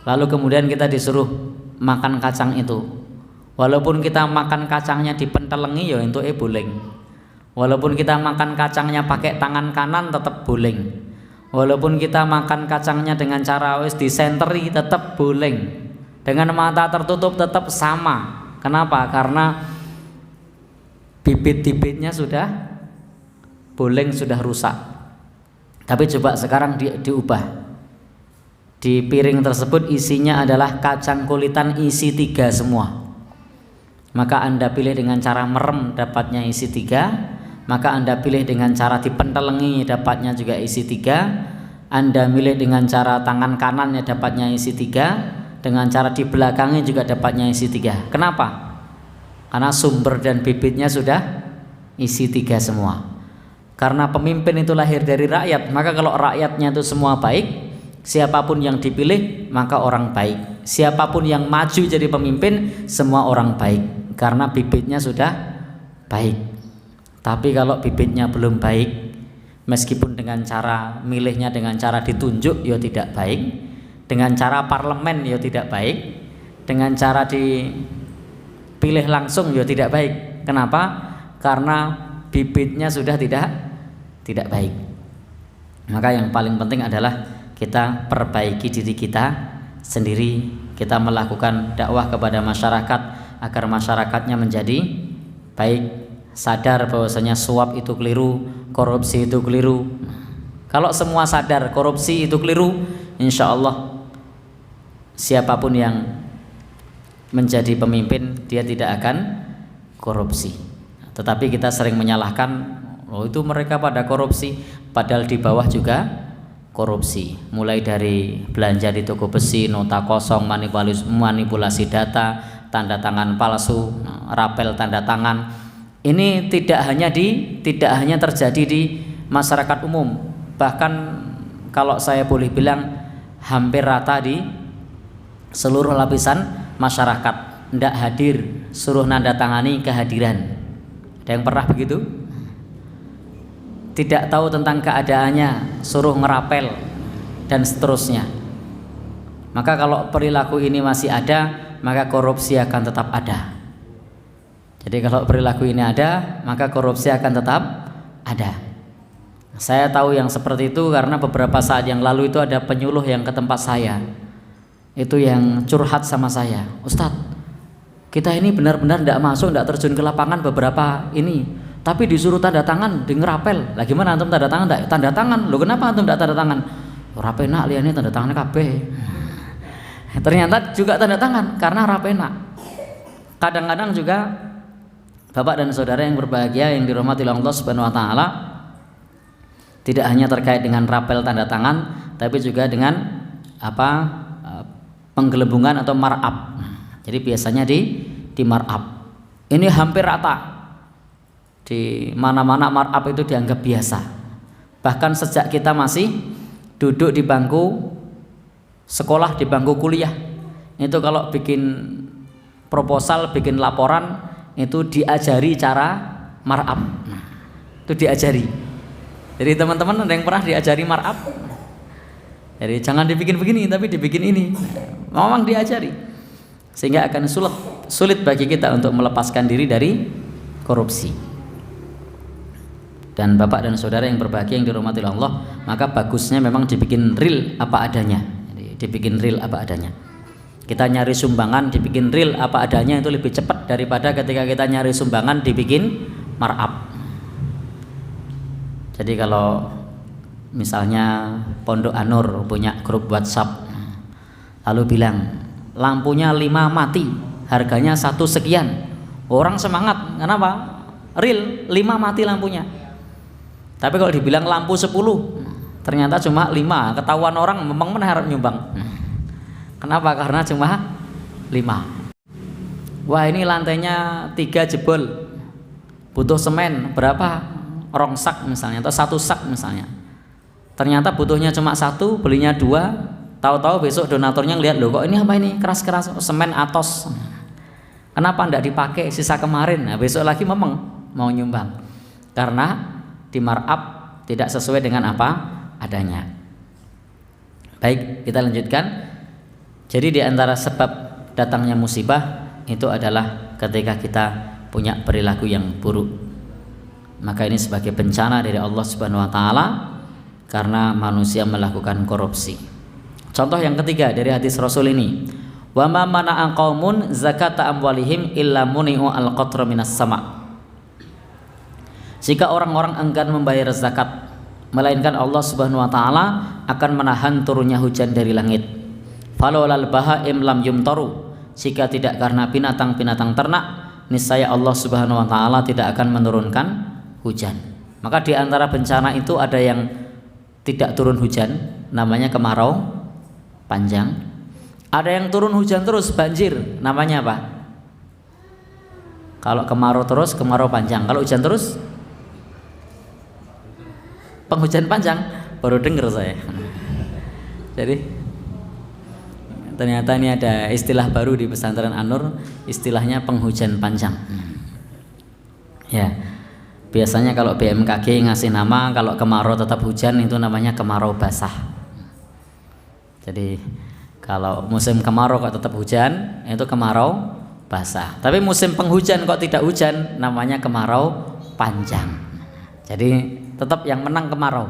Speaker 1: Lalu kemudian kita disuruh makan kacang itu. Walaupun kita makan kacangnya dipentelengi, ya itu boleng. Walaupun kita makan kacangnya pakai tangan kanan, tetap boleng. Walaupun kita makan kacangnya dengan cara wis disenteri, tetap boleng. Dengan mata tertutup tetap sama. Kenapa? Karena bibit-bibitnya sudah boleng, sudah rusak. Tapi coba sekarang diubah. Di piring tersebut isinya adalah kacang kulitan isi 3 semua. Maka Anda pilih dengan cara merem, dapatnya isi 3. Maka Anda pilih dengan cara dipentelengi, dapatnya juga isi 3. Anda milih dengan cara tangan kanannya, dapatnya isi 3. Dengan cara di belakangnya juga dapatnya isi 3. Kenapa? Karena sumber dan bibitnya sudah isi 3 semua. Karena pemimpin itu lahir dari rakyat, maka kalau rakyatnya itu semua baik, siapapun yang dipilih maka orang baik. Siapapun yang maju jadi pemimpin, semua orang baik, karena bibitnya sudah baik. Tapi kalau bibitnya belum baik, Meskipun dengan cara milihnya dengan cara ditunjuk ya tidak baik, dengan cara parlemen ya tidak baik, dengan cara dipilih langsung ya tidak baik. Kenapa? Karena bibitnya sudah tidak baik. Maka yang paling penting adalah kita perbaiki diri kita sendiri, kita melakukan dakwah kepada masyarakat agar masyarakatnya menjadi baik, sadar bahwasanya suap itu keliru, korupsi itu keliru. Kalau semua sadar korupsi itu keliru, insya Allah siapapun yang menjadi pemimpin dia tidak akan korupsi. Tetapi kita sering menyalahkan, oh itu mereka pada korupsi, padahal di bawah juga korupsi. Mulai dari belanja di toko besi, nota kosong, manipulasi data, tanda tangan palsu, rapel tanda tangan. Ini tidak hanya terjadi di masyarakat umum, bahkan kalau saya boleh bilang hampir rata di seluruh lapisan masyarakat. Tidak hadir suruh nanda tangani kehadiran. Ada yang pernah begitu? Tidak tahu tentang keadaannya suruh ngerapel dan seterusnya. Maka kalau perilaku ini masih ada, maka korupsi akan tetap ada. Jadi kalau perilaku ini ada, maka korupsi akan tetap ada. Saya tahu yang seperti itu karena beberapa saat yang lalu itu ada penyuluh yang ke tempat saya. Itu yang curhat sama saya, Ustadz, kita ini benar-benar tidak masuk, tidak terjun ke lapangan beberapa ini, tapi disuruh tanda tangan di ngerapel. Lah gimana antum tanda tangan? Tidak tanda tangan. Loh kenapa antum tidak tanda tangan? Rapena liane tanda tangannya kabeh. Ternyata juga tanda tangan karena rapena. Kadang-kadang juga Bapak dan saudara yang berbahagia yang dirahmati Allah Subhanahu wa taala, tidak hanya terkait dengan rapel tanda tangan, tapi juga dengan penggelembungan atau mar'ab. Jadi biasanya di mar'ab. Ini hampir rata. Di mana-mana mar'ab itu dianggap biasa. Bahkan sejak kita masih duduk di bangku sekolah, di bangku kuliah, itu kalau bikin proposal, bikin laporan, itu diajari cara mar'ab. Itu diajari. Jadi teman-teman ada yang pernah diajari mar'ab? Jadi jangan dibikin begini, tapi dibikin ini. Memang diajari. Sehingga akan sulit bagi kita untuk melepaskan diri dari korupsi. Dan Bapak dan saudara yang berbahagia yang dirahmati Allah, maka bagusnya memang dibikin real apa adanya. Jadi dibikin real apa adanya. Kita nyari sumbangan dibikin real apa adanya itu lebih cepat daripada ketika kita nyari sumbangan dibikin mar'ab. Jadi kalau misalnya Pondok Anur punya grup WhatsApp, lalu bilang lampunya 5 mati, harganya 1 sekian, orang semangat. Kenapa? Real 5 mati lampunya. Tapi kalau dibilang lampu 10, ternyata cuma 5, ketahuan orang memang harap nyumbang. Kenapa? Karena cuma 5. Wah ini lantainya 3 jebol, butuh semen berapa? Rongsak misalnya, atau 1 sak misalnya. Ternyata butuhnya cuma 1, belinya 2. Tahu-tahu besok donaturnya ngeliat, loh kok ini apa ini keras-keras, semen Atos. Kenapa tidak dipakai sisa kemarin? Nah, besok lagi memang mau nyumbang. Karena di mar'ab tidak sesuai dengan apa adanya. Baik, kita lanjutkan. Jadi di antara sebab datangnya musibah itu adalah ketika kita punya perilaku yang buruk. Maka ini sebagai bencana dari Allah Subhanahu wa taala karena manusia melakukan korupsi. Contoh yang ketiga dari hadis Rasul ini, wa ma mana'a qaumun zakata amwalihim illa muni'u al-qatra minas sama'. Jika orang-orang enggan membayar zakat, melainkan Allah Subhanahu wa taala akan menahan turunnya hujan dari langit. Falawlal bahaim lam yumtaru, jika tidak karena binatang-binatang ternak, niscaya Allah Subhanahu wa taala tidak akan menurunkan hujan. Maka di antara bencana itu ada yang tidak turun hujan, namanya kemarau panjang. Ada yang turun hujan terus, banjir, namanya apa? Kalau kemarau terus, kemarau panjang. Kalau hujan terus, penghujan panjang. Baru dengar saya. Jadi ternyata ini ada istilah baru di pesantren An-Nur, istilahnya penghujan panjang. Ya. Biasanya kalau BMKG ngasih nama kalau kemarau tetap hujan itu namanya kemarau basah. Jadi kalau musim kemarau kok tetap hujan itu kemarau basah. Tapi musim penghujan kok tidak hujan namanya kemarau panjang. Jadi tetap yang menang kemarau.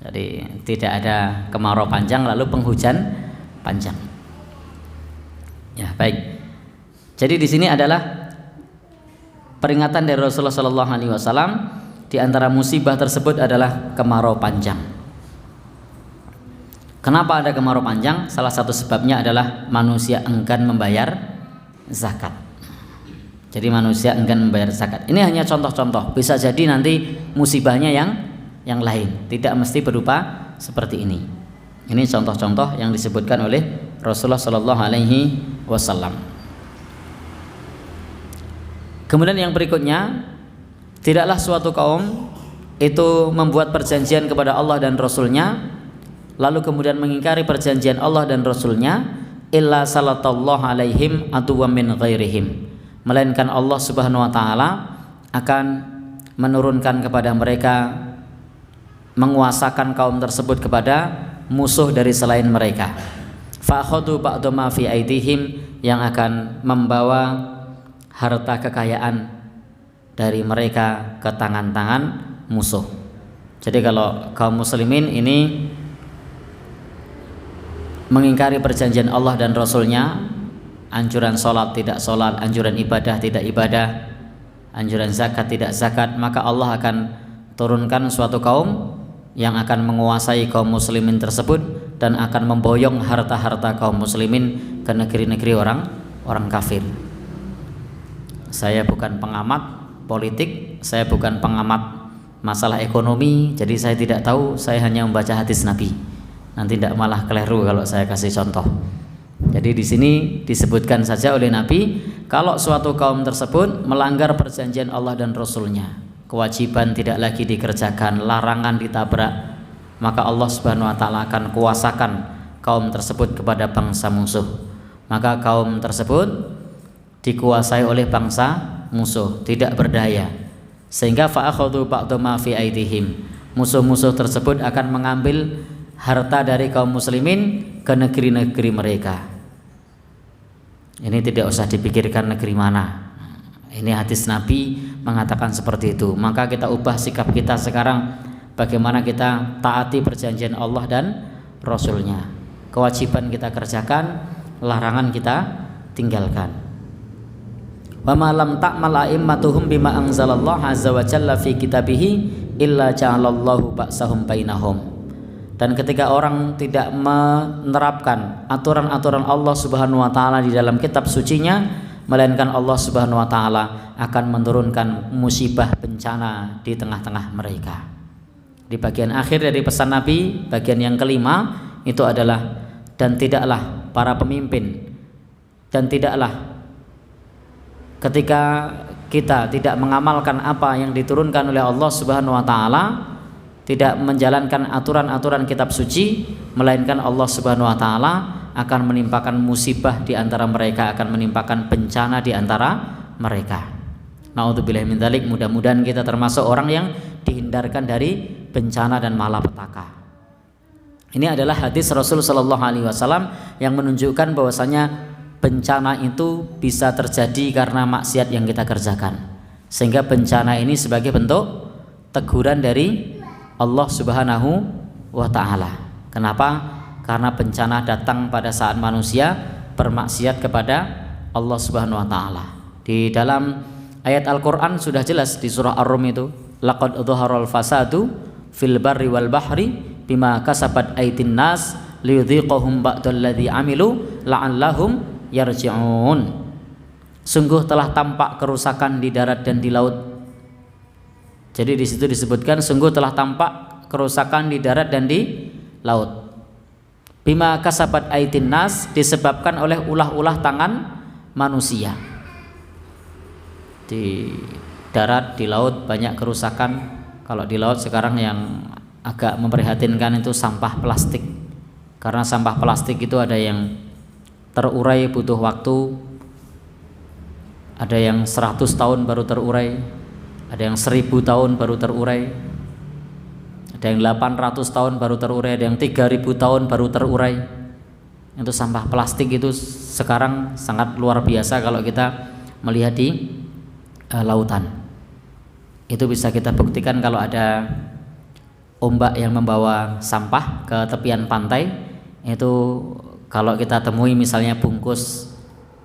Speaker 1: Jadi tidak ada kemarau panjang lalu penghujan panjang. Ya, baik. Jadi di sini adalah peringatan dari Rasulullah Sallallahu Alaihi Wasallam. Di antara musibah tersebut adalah kemarau panjang. Kenapa ada kemarau panjang? Salah satu sebabnya adalah manusia enggan membayar zakat. Jadi manusia enggan membayar zakat. Ini hanya contoh-contoh. Bisa jadi nanti musibahnya yang lain. Tidak mesti berupa seperti ini. Ini contoh-contoh yang disebutkan oleh Rasulullah Sallallahu Alaihi Wasallam. Kemudian yang berikutnya, tidaklah suatu kaum itu membuat perjanjian kepada Allah dan Rasulnya lalu kemudian mengingkari perjanjian Allah dan Rasulnya illa salatallahu alaihim aduwwan min ghairihim, melainkan Allah Subhanahu wa taala akan menurunkan kepada mereka, menguasakan kaum tersebut kepada musuh dari selain mereka. Fa akhadhu ba'da ma fi aidihim, yang akan membawa harta kekayaan dari mereka ke tangan-tangan musuh. Jadi kalau kaum muslimin ini mengingkari perjanjian Allah dan Rasulnya, anjuran sholat tidak sholat, anjuran ibadah tidak ibadah, anjuran zakat tidak zakat, maka Allah akan turunkan suatu kaum yang akan menguasai kaum muslimin tersebut dan akan memboyong harta-harta kaum muslimin ke negeri-negeri orang kafir. Saya bukan pengamat politik, saya bukan pengamat masalah ekonomi, jadi saya tidak tahu, saya hanya membaca hadis Nabi. Nanti tidak malah keliru kalau saya kasih contoh. Jadi di sini disebutkan saja oleh Nabi, kalau suatu kaum tersebut melanggar perjanjian Allah dan Rasulnya, kewajiban tidak lagi dikerjakan, larangan ditabrak, maka Allah Subhanahu wa taala akan kuasakan kaum tersebut kepada bangsa musuh. Maka kaum tersebut dikuasai oleh bangsa musuh, tidak berdaya, sehingga fa'akhadhu ba'da ma fi aidihim, musuh-musuh tersebut akan mengambil harta dari kaum muslimin ke negeri-negeri mereka. Ini tidak usah dipikirkan negeri mana, ini hadis Nabi mengatakan seperti itu. Maka kita ubah sikap kita sekarang, bagaimana kita taati perjanjian Allah dan Rasulnya, kewajiban kita kerjakan, larangan kita tinggalkan. Wa ma lam ta'mal a'immatuhum bima anzalallahu azza wa jalla fi kitabihi illa ja'alallahu ba'sahum bainahum. Dan ketika orang tidak menerapkan aturan-aturan Allah Subhanahu wa taala di dalam kitab sucinya, melainkan Allah Subhanahu wa taala akan menurunkan musibah bencana di tengah-tengah mereka. Di bagian akhir dari pesan Nabi, bagian yang kelima itu adalah, dan tidaklah para pemimpin, dan tidaklah ketika kita tidak mengamalkan apa yang diturunkan oleh Allah Subhanahu wa taala, tidak menjalankan aturan-aturan kitab suci, melainkan Allah Subhanahu wa taala akan menimpakan musibah di antara mereka, akan menimpakan bencana di antara mereka. Naudzubillahi min dzalik. Mudah-mudahan kita termasuk orang yang dihindarkan dari bencana dan malapetaka. Ini adalah hadis Rasul sallallahu alaihi wasallam yang menunjukkan bahwasanya bencana itu bisa terjadi karena maksiat yang kita kerjakan, sehingga bencana ini sebagai bentuk teguran dari Allah Subhanahu wa ta'ala. Kenapa? Karena bencana datang pada saat manusia bermaksiat kepada Allah Subhanahu wa ta'ala. Di dalam ayat Al-Quran sudah jelas di surah Ar-Rum itu, laqad dhaharal fasadu fil barri wal bahri bima kasabat aydin nas liyudhiqahum ba'dalladzi amilu la'allahum yarji'un. Sungguh telah tampak kerusakan di darat dan di laut. Jadi di situ disebutkan sungguh telah tampak kerusakan di darat dan di laut. Bima kasabat aydin nas, disebabkan oleh ulah-ulah tangan manusia. Di darat, di laut banyak kerusakan. Kalau di laut sekarang yang agak memprihatinkan itu sampah plastik. Karena sampah plastik itu ada yang terurai butuh waktu, ada yang 100 tahun baru terurai, ada yang 1000 tahun baru terurai, ada yang 800 tahun baru terurai, ada yang 3000 tahun baru terurai. Itu sampah plastik itu sekarang sangat luar biasa kalau kita melihat di lautan. Itu bisa kita buktikan kalau ada ombak yang membawa sampah ke tepian pantai, itu kalau kita temui misalnya bungkus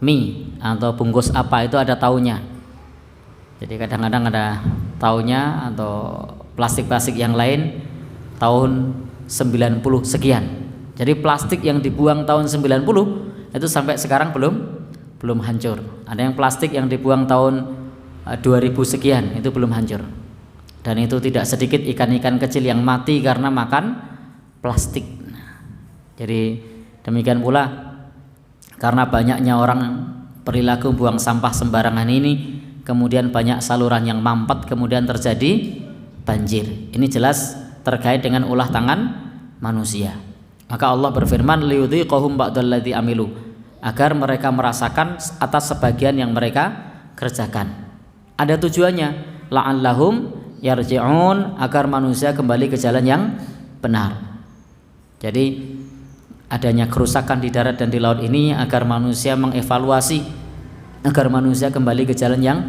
Speaker 1: mie atau bungkus apa, itu ada taunya. Jadi kadang-kadang ada taunya, atau plastik-plastik yang lain tahun 90 sekian. Jadi plastik yang dibuang tahun 90 itu sampai sekarang belum hancur. Ada yang plastik yang dibuang tahun 2000 sekian itu belum hancur. Dan itu tidak sedikit ikan-ikan kecil yang mati karena makan plastik. Jadi demikian pula karena banyaknya orang perilaku buang sampah sembarangan ini, kemudian banyak saluran yang mampet, kemudian terjadi banjir. Ini jelas terkait dengan ulah tangan manusia. Maka Allah berfirman, liyudhiqahum ba'dalladzi amilu, agar mereka merasakan atas sebagian yang mereka kerjakan. Ada tujuannya, la'allahum yarji'un, agar manusia kembali ke jalan yang benar. Jadi adanya kerusakan di darat dan di laut ini agar manusia mengevaluasi, agar manusia kembali ke jalan yang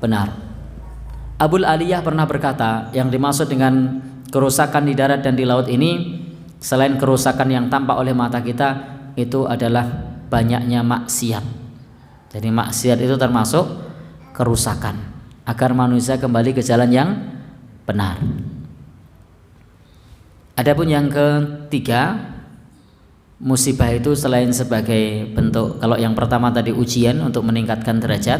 Speaker 1: benar. Abul Aliyah pernah berkata, yang dimaksud dengan kerusakan di darat dan di laut ini, selain kerusakan yang tampak oleh mata kita, itu adalah banyaknya maksiat. Jadi maksiat itu termasuk kerusakan, agar manusia kembali ke jalan yang benar. Adapun yang ketiga, musibah itu selain sebagai bentuk, kalau yang pertama tadi ujian untuk meningkatkan derajat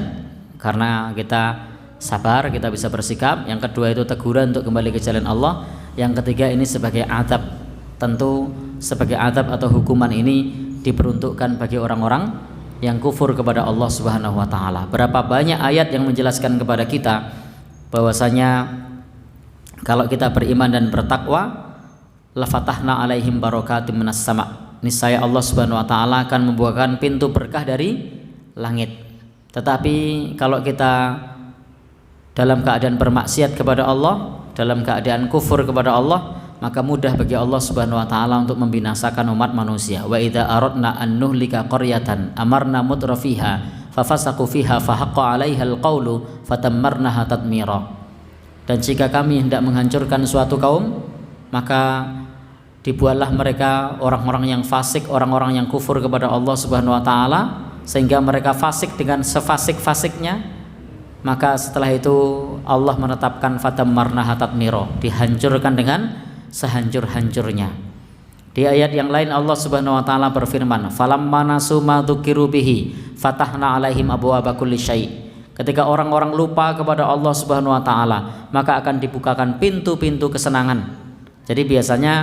Speaker 1: karena kita sabar, kita bisa bersikap. Yang kedua itu teguran untuk kembali ke jalan Allah. Yang ketiga ini sebagai adab. Tentu sebagai adab atau hukuman ini diperuntukkan bagi orang-orang yang kufur kepada Allah Subhanahu wa taala. Berapa banyak ayat yang menjelaskan kepada kita bahwasanya kalau kita beriman dan bertakwa, lafatahna alaihim barakatim minas sama', niscaya Allah Subhanahu wa taala akan membukakan pintu berkah dari langit. Tetapi kalau kita dalam keadaan bermaksiat kepada Allah, dalam keadaan kufur kepada Allah, maka mudah bagi Allah Subhanahu wa taala untuk membinasakan umat manusia. Wa idza aradna an nuhlika qaryatan amarna mutrafiha fafasaqu fiha fahaqqa 'alaiha alqaulu fatammarnaha tatmira. Dan jika kami hendak menghancurkan suatu kaum, maka dibuatlah mereka orang-orang yang fasik, orang-orang yang kufur kepada Allah Subhanahu wa taala, sehingga mereka fasik dengan sefasik-fasiknya. Maka setelah itu Allah menetapkan fatammarnaha tatmira, dihancurkan dengan sehancur-hancurnya. Di ayat yang lain Allah Subhanahu wa taala berfirman, falamma nasu ma dzukiru bihi fatahna 'alaihim abwaaba kulli syai'. Ketika orang-orang lupa kepada Allah Subhanahu wa taala, maka akan dibukakan pintu-pintu kesenangan. Jadi biasanya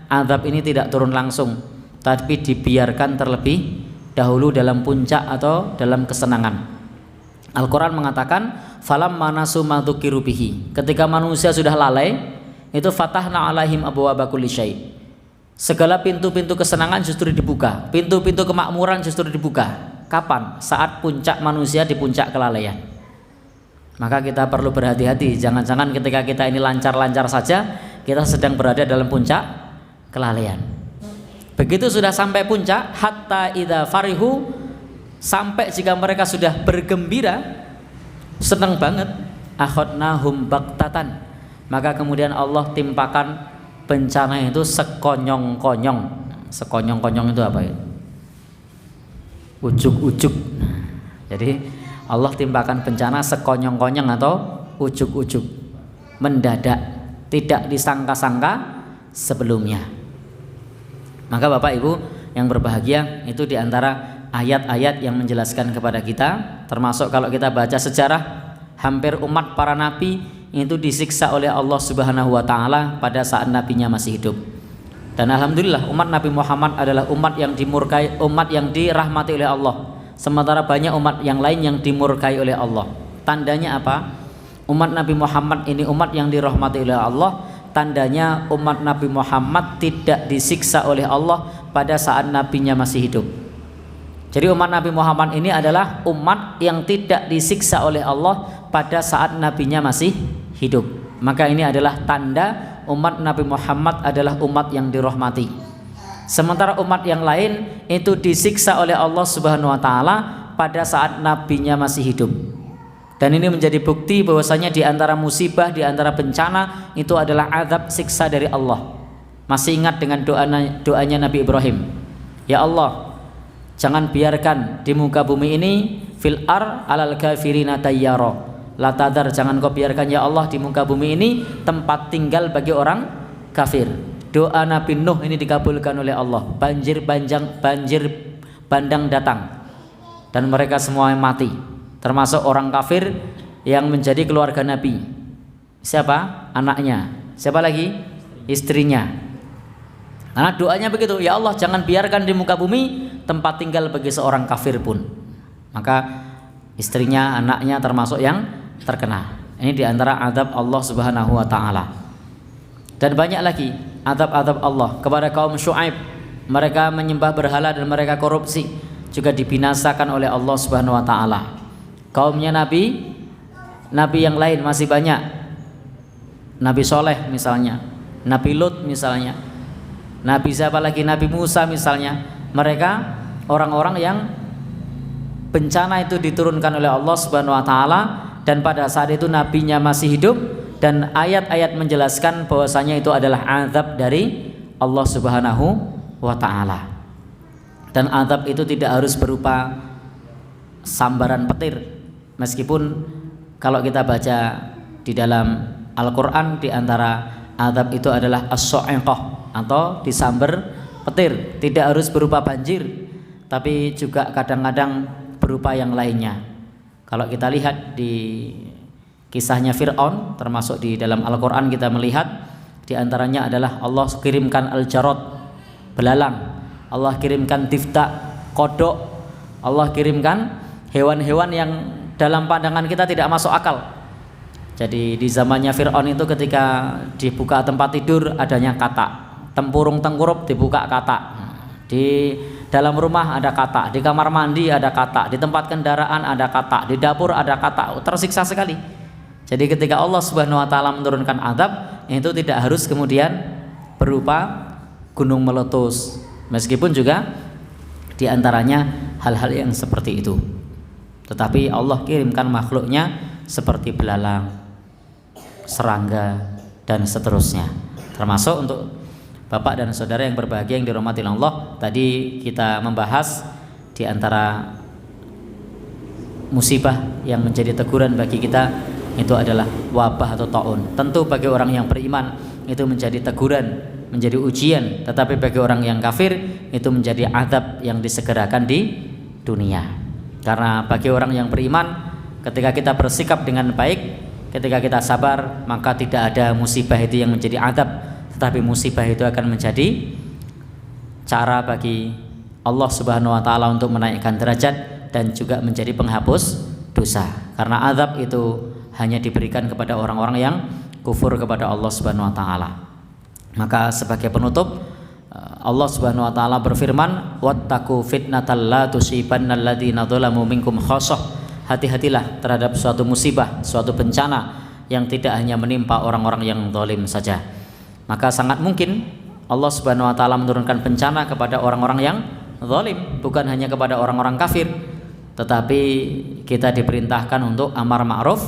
Speaker 1: azab ini tidak turun langsung, tapi dibiarkan terlebih dahulu dalam puncak atau dalam kesenangan. Al-Quran mengatakan falamma nasu ma dzukiru bihi, ketika manusia sudah lalai, itu fatahna 'alaihim abwaaba kulli syai'. Segala pintu-pintu kesenangan justru dibuka, pintu-pintu kemakmuran justru dibuka. Kapan? Saat puncak manusia di puncak kelalaian. Maka kita perlu berhati-hati, jangan-jangan ketika kita ini lancar-lancar saja, kita sedang berada dalam puncak kelalaian. Begitu sudah sampai puncak, hatta idza farihu, sampai jika mereka sudah bergembira, senang banget, akhadnahum baktatan, maka kemudian Allah timpakan bencana itu sekonyong-konyong. Sekonyong-konyong itu apa ya? Ujuk-ujuk. Jadi Allah timpakan bencana sekonyong-konyong atau ujuk-ujuk, mendadak, tidak disangka-sangka sebelumnya. Maka Bapak Ibu yang berbahagia, itu diantara ayat-ayat yang menjelaskan kepada kita, termasuk kalau kita baca sejarah, hampir umat para nabi itu disiksa oleh Allah Subhanahu wa taala pada saat nabinya masih hidup. Dan alhamdulillah umat Nabi Muhammad adalah umat yang dimurkai, umat yang dirahmati oleh Allah. Sementara banyak umat yang lain yang dimurkai oleh Allah. Tandanya apa? Umat Nabi Muhammad ini umat yang dirahmati oleh Allah. Tandanya umat Nabi Muhammad tidak disiksa oleh Allah pada saat nabinya masih hidup. Jadi umat Nabi Muhammad ini adalah umat yang tidak disiksa oleh Allah pada saat nabinya masih hidup. Maka ini adalah tanda umat Nabi Muhammad adalah umat yang dirahmati. Sementara umat yang lain itu disiksa oleh Allah Subhanahu wa taala pada saat nabinya masih hidup. Dan ini menjadi bukti bahwasanya di antara musibah, di antara bencana itu adalah azab siksa dari Allah. Masih ingat dengan doanya Nabi Ibrahim, ya Allah, jangan biarkan di muka bumi ini fil ar alal kafirina tayyara, la tadar, jangan kau biarkan ya Allah di muka bumi ini tempat tinggal bagi orang kafir. Doa Nabi Nuh ini dikabulkan oleh Allah. Banjir bandang datang dan mereka semua mati, termasuk orang kafir yang menjadi keluarga Nabi. Siapa? Anaknya. Siapa lagi? Istrinya. Karena doanya begitu, ya Allah jangan biarkan di muka bumi tempat tinggal bagi seorang kafir pun. Maka istrinya, anaknya termasuk yang terkena. Ini diantara azab Allah Subhanahu wa ta'ala. Dan banyak lagi azab-azab Allah kepada kaum Syuaib. Mereka menyembah berhala dan mereka korupsi, juga dibinasakan oleh Allah Subhanahu wa ta'ala. Kaumnya Nabi yang lain masih banyak. Nabi Soleh misalnya, Nabi Lut misalnya, Nabi siapa lagi? Nabi Musa misalnya. Mereka orang-orang yang bencana itu diturunkan oleh Allah Subhanahu wa taala, dan pada saat itu nabinya masih hidup, dan ayat-ayat menjelaskan bahwasanya itu adalah azab dari Allah Subhanahu wa taala. Dan azab itu tidak harus berupa sambaran petir. Meskipun kalau kita baca di dalam Al-Qur'an, di antara azab itu adalah as-sa'iqah atau disambar petir. Tidak harus berupa banjir, tapi juga kadang-kadang berupa yang lainnya. Kalau kita lihat di kisahnya Fir'aun, termasuk di dalam Al-Quran kita melihat di antaranya adalah Allah kirimkan al-jarad, belalang, Allah kirimkan tifta, kodok, Allah kirimkan hewan-hewan yang dalam pandangan kita tidak masuk akal. Jadi di zamannya Fir'aun itu ketika dibuka tempat tidur adanya katak, tempurung tengkurup dibuka katak, di dalam rumah ada katak, di kamar mandi ada katak, di tempat kendaraan ada katak, di dapur ada katak. Tersiksa sekali. Jadi ketika Allah Subhanahu wa taala menurunkan azab, itu tidak harus kemudian berupa gunung meletus, meskipun juga di antaranya hal-hal yang seperti itu. Tetapi Allah kirimkan makhluknya seperti belalang, serangga, dan seterusnya. Termasuk untuk Bapak dan saudara yang berbahagia yang dirahmati Allah, tadi kita membahas di antara musibah yang menjadi teguran bagi kita itu adalah wabah atau taun. Tentu bagi orang yang beriman itu menjadi teguran, menjadi ujian, tetapi bagi orang yang kafir itu menjadi azab yang disegerakan di dunia. Karena bagi orang yang beriman, ketika kita bersikap dengan baik, ketika kita sabar, maka tidak ada musibah itu yang menjadi azab, tetapi musibah itu akan menjadi cara bagi Allah Subhanahu wa taala untuk menaikkan derajat dan juga menjadi penghapus dosa. Karena azab itu hanya diberikan kepada orang-orang yang kufur kepada Allah Subhanahu wa taala. Maka sebagai penutup, Allah Subhanahu wa taala berfirman, wattaqu fitnatal la tusibannal ladzina dzalamu minkum khassah. Hati-hatilah terhadap suatu musibah, suatu bencana yang tidak hanya menimpa orang-orang yang zalim saja. Maka sangat mungkin Allah Subhanahu wa taala menurunkan bencana kepada orang-orang yang zalim, bukan hanya kepada orang-orang kafir, tetapi kita diperintahkan untuk amar ma'ruf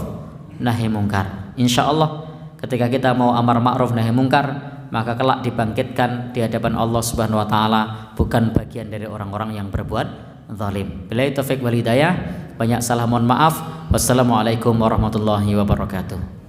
Speaker 1: nahi mungkar. Insyaallah ketika kita mau amar ma'ruf nahi mungkar, maka kelak dibangkitkan di hadapan Allah Subhanahu wa taala bukan bagian dari orang-orang yang berbuat zalim. Billahi taufik wal hidayah. Banyak salah mohon maaf. Wassalamualaikum warahmatullahi wabarakatuh.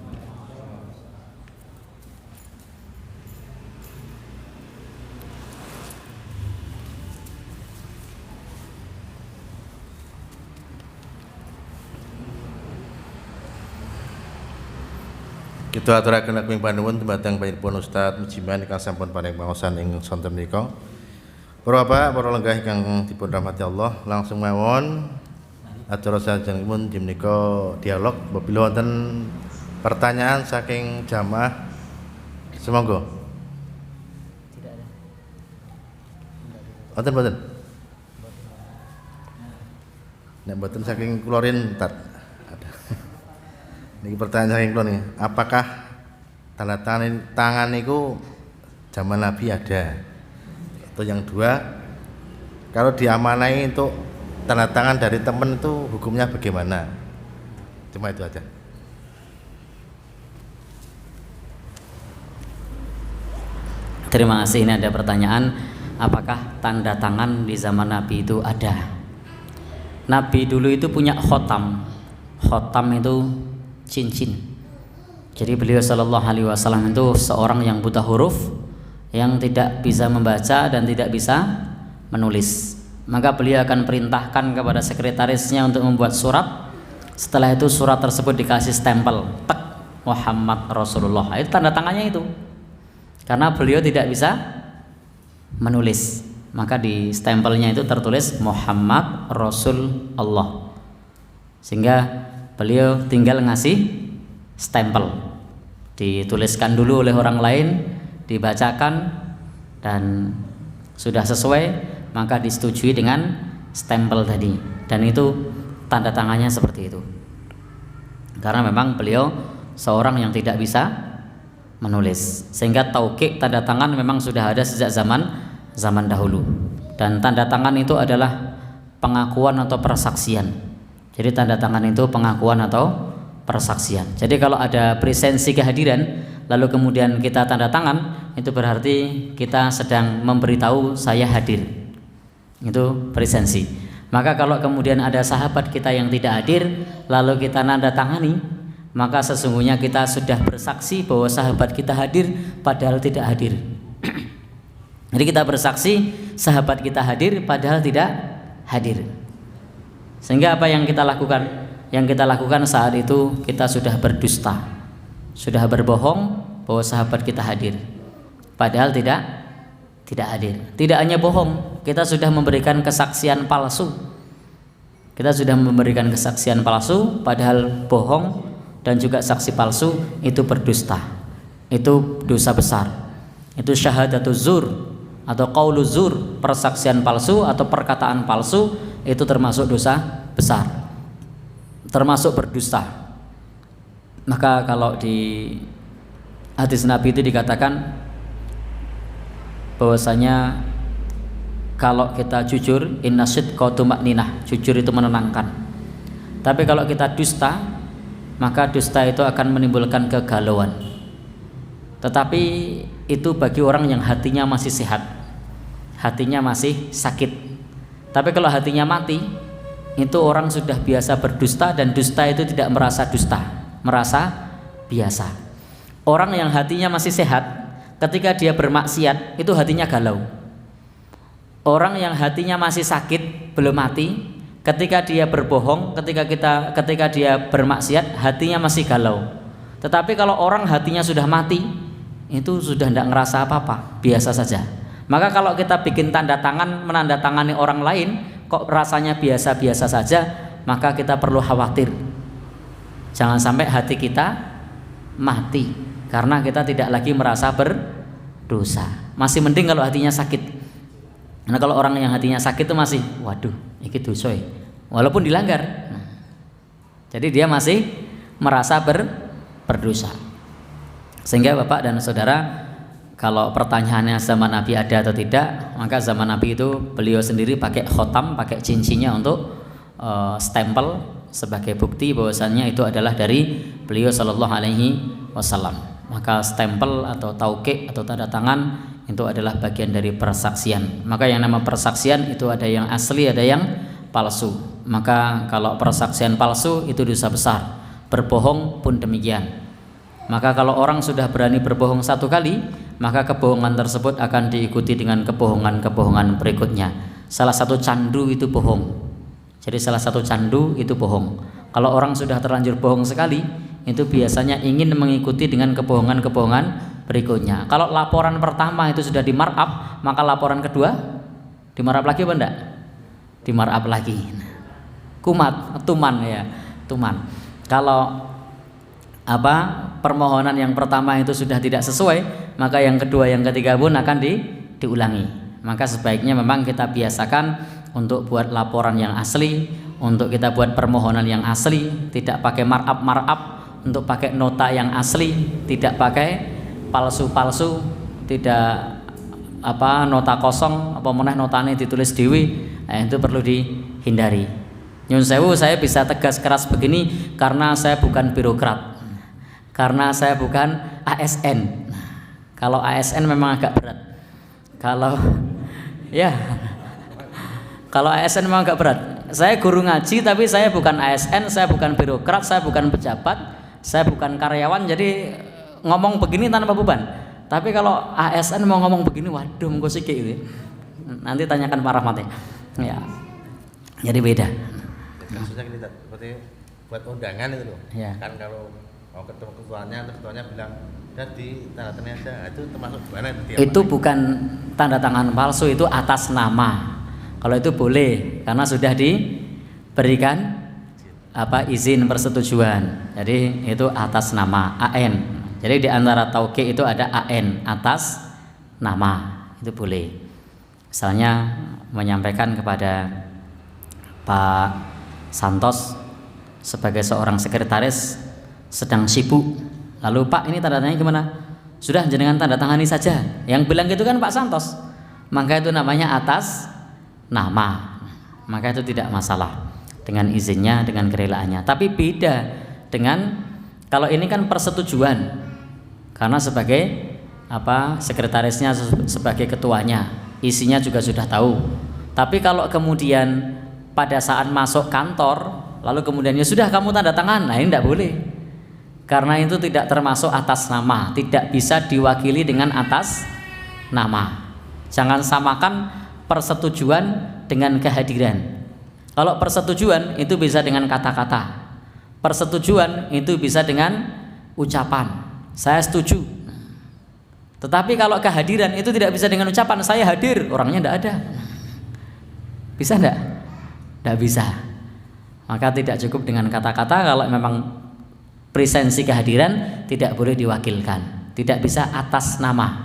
Speaker 2: Kita aturaken ing panuwun dumateng panjenengan Ustaz Mujiman ingkang sampun paring pangosan ing sonten menika. Para bapak, para lenggah ingkang dipun rahmati Allah, langsung mawon acara salajengipun jam menika dialog. Apabila wonten pertanyaan saking jamaah, semonggo.
Speaker 1: Tidak ada.
Speaker 2: Wonten. Nek mboten saking klorin tat ada. Ini pertanyaan saking kula nih, apakah tanda tangan itu zaman Nabi ada? Atau yang dua, kalau diamanai untuk tanda tangan dari teman itu hukumnya bagaimana? Cuma itu aja.
Speaker 1: Terima kasih. Ini ada pertanyaan, apakah tanda tangan di zaman Nabi itu ada? Nabi dulu itu punya khotam. Khotam itu cincin. Jadi beliau sallallahu alaihi wasallam itu seorang yang buta huruf, yang tidak bisa membaca dan tidak bisa menulis. Maka beliau akan perintahkan kepada sekretarisnya untuk membuat surat. Setelah itu surat tersebut dikasih stempel, tek, Muhammad Rasulullah. Itu tanda tangannya itu. Karena beliau tidak bisa menulis, maka di stempelnya itu tertulis Muhammad Rasul Allah, sehingga beliau tinggal ngasih stempel, dituliskan dulu oleh orang lain, dibacakan, dan sudah sesuai maka disetujui dengan stempel tadi, dan itu tanda tangannya seperti itu. Karena memang beliau seorang yang tidak bisa menulis, sehingga taukik tanda tangan memang sudah ada sejak zaman dahulu. Dan tanda tangan itu adalah pengakuan atau persaksian. Jadi tanda tangan itu pengakuan atau persaksian. Jadi kalau ada presensi kehadiran lalu kemudian kita tanda tangan, itu berarti kita sedang memberitahu saya hadir. Itu presensi. Maka kalau kemudian ada sahabat kita yang tidak hadir lalu kita tanda tangani, maka sesungguhnya kita sudah bersaksi bahwa sahabat kita hadir padahal tidak hadir. Jadi kita bersaksi sahabat kita hadir padahal tidak hadir. Sehingga apa yang kita lakukan? Yang kita lakukan saat itu kita sudah berdusta, sudah berbohong bahwa sahabat kita hadir padahal tidak hadir. Tidak hanya bohong, kita sudah memberikan kesaksian palsu. Kita sudah memberikan kesaksian palsu padahal bohong dan juga saksi palsu, itu berdusta, itu dosa besar, itu syahadatuz zur atau qauluz zur, persaksian palsu atau perkataan palsu, itu termasuk dosa besar, termasuk berdusta. Maka kalau di hadis Nabi itu dikatakan bahwasanya kalau kita jujur, inna sidqa tuma'ninah, jujur itu menenangkan. Tapi kalau kita dusta, maka dusta itu akan menimbulkan kegalauan. Tetapi itu bagi orang yang hatinya masih sehat, hatinya masih sakit. Tapi kalau hatinya mati, itu orang sudah biasa berdusta, dan dusta itu tidak merasa dusta, merasa biasa. Orang yang hatinya masih sehat, ketika dia bermaksiat itu hatinya galau. Orang yang hatinya masih sakit, belum mati, ketika dia berbohong, ketika dia bermaksiat, hatinya masih galau. Tetapi kalau orang hatinya sudah mati, itu sudah tidak ngerasa apa-apa, biasa saja. Maka kalau kita bikin tanda tangan, menandatangani orang lain, kok rasanya biasa-biasa saja, maka kita perlu khawatir. Jangan sampai hati kita mati, karena kita tidak lagi merasa berdosa. Masih mending kalau hatinya sakit. Nah kalau orang yang hatinya sakit itu masih, waduh, ini dosa ya, walaupun dilanggar. Jadi dia masih merasa berdosa. Sehingga Bapak dan Saudara, kalau pertanyaannya zaman Nabi ada atau tidak, maka zaman Nabi itu beliau sendiri pakai khotam, pakai cincinnya untuk stempel sebagai bukti bahwasannya itu adalah dari beliau Shallallahu Alaihi Wasallam. Maka stempel atau taukik atau tanda tangan itu adalah bagian dari persaksian. Maka yang nama persaksian itu ada yang asli, ada yang palsu. Maka kalau persaksian palsu itu dosa besar, berbohong pun demikian. Maka kalau orang sudah berani berbohong satu kali, maka kebohongan tersebut akan diikuti dengan kebohongan-kebohongan berikutnya. Salah satu candu itu bohong. Jadi salah satu candu itu bohong. Kalau orang sudah terlanjur bohong sekali, itu biasanya ingin mengikuti dengan kebohongan-kebohongan berikutnya. Kalau laporan pertama itu sudah di markup, maka laporan kedua di markup lagi apa enggak? Di markup lagi. Tuman ya, tuman. Kalau permohonan yang pertama itu sudah tidak sesuai, maka yang kedua, yang ketiga pun akan diulangi. Maka sebaiknya memang kita biasakan untuk buat laporan yang asli, untuk kita buat permohonan yang asli, tidak pakai markup, untuk pakai nota yang asli, tidak pakai palsu-palsu, tidak nota kosong apa meneh notane ditulis dewi. Nah, itu perlu dihindari. Nyun sewu, saya bisa tegas keras begini karena saya bukan birokrat, karena saya bukan ASN. Kalau ASN memang agak berat. Kalau ASN memang agak berat. Saya guru ngaji tapi saya bukan ASN, saya bukan birokrat, saya bukan pejabat, saya bukan karyawan, jadi ngomong begini tanpa beban. Tapi kalau ASN mau ngomong begini, waduh mengko sikik itu. Nanti tanyakan Pak Rahmat ya. Ya. Jadi beda.
Speaker 2: Kasusnya gini, seperti buat undangan itu loh.
Speaker 1: Ya.
Speaker 2: Kan kalau mau ketemu ketuanya bilang jadi tanda tangan aja, itu termasuk gimana itu?
Speaker 1: Itu bukan tanda tangan palsu, itu atas nama. Kalau itu boleh karena sudah diberikan izin persetujuan. Jadi itu atas nama AN. Jadi di antara tauke itu ada AN, atas nama. Itu boleh. Misalnya menyampaikan kepada Pak Santos sebagai seorang sekretaris sedang sibuk. Lalu Pak, ini tanda tangannya gimana? Sudah, jenengan tanda tangani saja. Yang bilang gitu kan Pak Santos. Maka itu namanya atas nama, maka itu tidak masalah dengan izinnya, dengan kerelaannya. Tapi beda dengan kalau ini kan persetujuan, karena sebagai sekretarisnya, sebagai ketuanya, isinya juga sudah tahu. Tapi kalau kemudian pada saat masuk kantor lalu kemudian ya sudah kamu tanda tangan, nah ini tidak boleh, karena itu tidak termasuk atas nama, tidak bisa diwakili dengan atas nama. Jangan samakan persetujuan dengan kehadiran. Kalau persetujuan itu bisa dengan kata-kata, persetujuan itu bisa dengan ucapan, saya setuju. Tetapi kalau kehadiran itu tidak bisa dengan ucapan, saya hadir, orangnya tidak ada. Bisa enggak? Tidak bisa. Maka tidak cukup dengan kata-kata. Kalau memang presensi kehadiran tidak boleh diwakilkan, tidak bisa atas nama.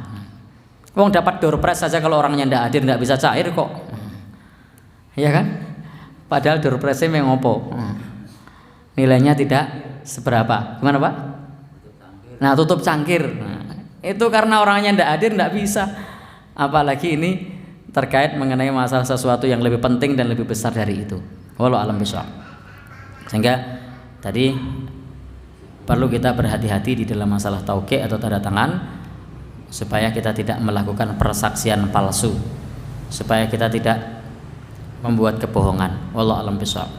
Speaker 1: Wong dapat door prize saja kalau orangnya tidak hadir tidak bisa cair kok, ya kan? Padahal door prize-nya mengopo, nilainya tidak seberapa. Gimana Pak? Nah, tutup cangkir. Nah, itu karena orangnya tidak hadir tidak bisa. Apalagi ini terkait mengenai masalah sesuatu yang lebih penting dan lebih besar dari itu. Wallahu a'lam bishawab. Sehingga tadi perlu kita berhati-hati di dalam masalah tauqi atau tanda tangan, supaya kita tidak melakukan persaksian palsu, supaya kita tidak membuat kebohongan. Wallahu a'lam bishawab.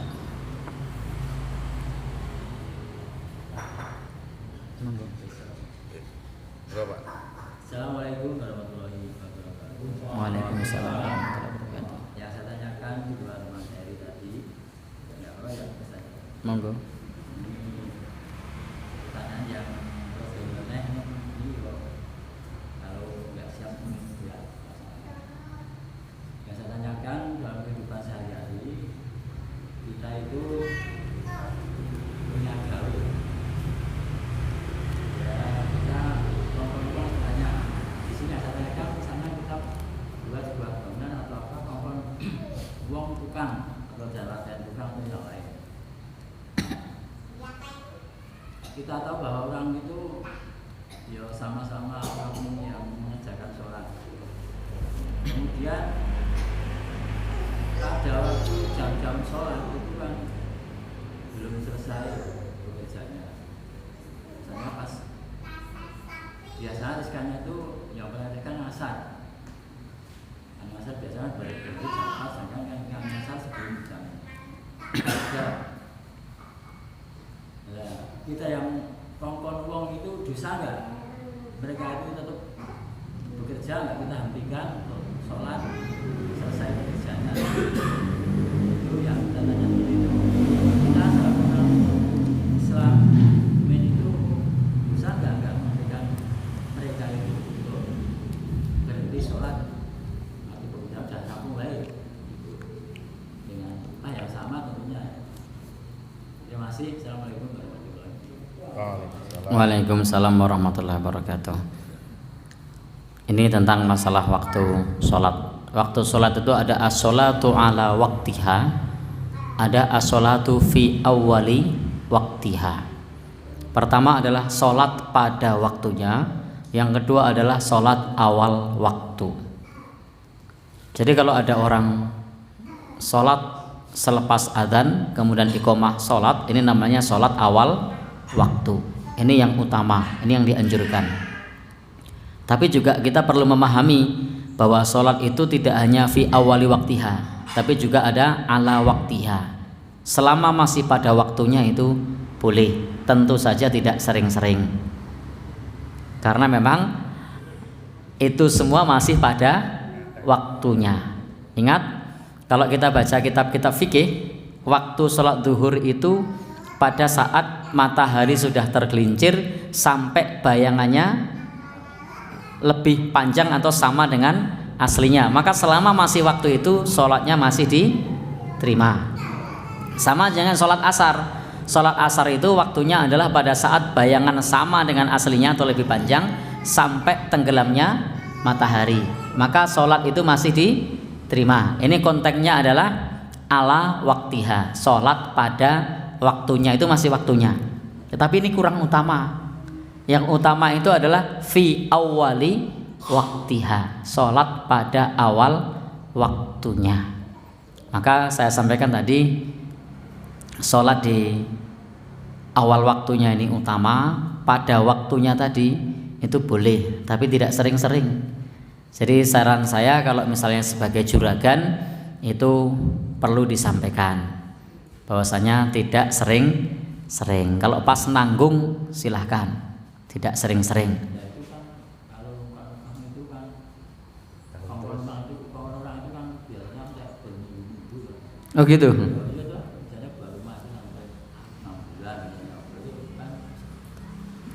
Speaker 3: Assalamualaikum warahmatullahi wabarakatuh.
Speaker 1: Waalaikumsalam warahmatullahi wabarakatuh.
Speaker 3: Yang saya tanyakan di luar materi tadi, ya apa ya pesan?
Speaker 1: Monggo.
Speaker 3: Pertanyaan yang sebenarnya ini kalau nggak siap ya. Yang saya tanyakan dalam kehidupan sehari-hari, kita itu punya gaul. Ya, kita nongkrong tanya. Di sini saya tanyakan, misalnya kita buat sebuah bangunan atau apa, kompon uang tukang atau jalan dan tukang atau yang lain. Kita tahu bahwa orang itu ya sama-sama orang yang mengerjakan sholat. Kemudian pada waktu jam-jam sholat itu kan belum selesai bekerjanya. Misalnya pas biasa riskannya itu yang melahirkan asar. Yang asar biasanya balik dari jam 4, sedangkan yang asar sebelum jam 3. Nah, kita yang kongkon uang itu dosa nggak? Mereka itu tetap bekerja nggak, kita hentikan untuk sholat selesai pekerjaannya. Itu yang kita tanya seperti itu. Kita salah orang Islam itu dosa nggak menghentikan mereka itu untuk berhenti sholat atau bekerja dan kamu baik dengan yang sama tentunya. Terima kasih. Assalamualaikum warahmatullahi wabarakatuh.
Speaker 1: Waalaikumsalam warahmatullahi wabarakatuh. Ini tentang masalah waktu sholat. Waktu sholat itu ada as-sholatu ala waktiha, ada as-sholatu fi awwali waktiha. Pertama adalah sholat pada waktunya, yang kedua adalah sholat awal waktu. Jadi kalau ada orang sholat selepas adzan kemudian iqomah sholat, ini namanya sholat awal waktu. Ini yang utama, ini yang dianjurkan. Tapi juga kita perlu memahami bahwa sholat itu tidak hanya fi awali waktiha, tapi juga ada ala waktiha. Selama masih pada waktunya itu boleh, tentu saja tidak sering-sering, karena memang itu semua masih pada waktunya. Ingat, kalau kita baca kitab-kitab fikih, waktu sholat zuhur itu pada saat matahari sudah tergelincir sampai bayangannya lebih panjang atau sama dengan aslinya, maka selama masih waktu itu sholatnya masih diterima. Sama dengan sholat asar. Sholat asar itu waktunya adalah pada saat bayangan sama dengan aslinya atau lebih panjang sampai tenggelamnya matahari, maka sholat itu masih diterima. Ini konteksnya adalah ala waktiha, sholat pada waktunya itu masih waktunya. Tetapi ini kurang utama. Yang utama itu adalah fi awali waktiha, sholat pada awal waktunya. Maka saya sampaikan tadi, sholat di awal waktunya ini utama, pada waktunya tadi itu boleh, tapi tidak sering-sering. Jadi saran saya kalau misalnya sebagai juragan itu perlu disampaikan bahwasanya tidak sering-sering. Kalau pas nanggung silahkan, tidak sering-sering. Oh gitu.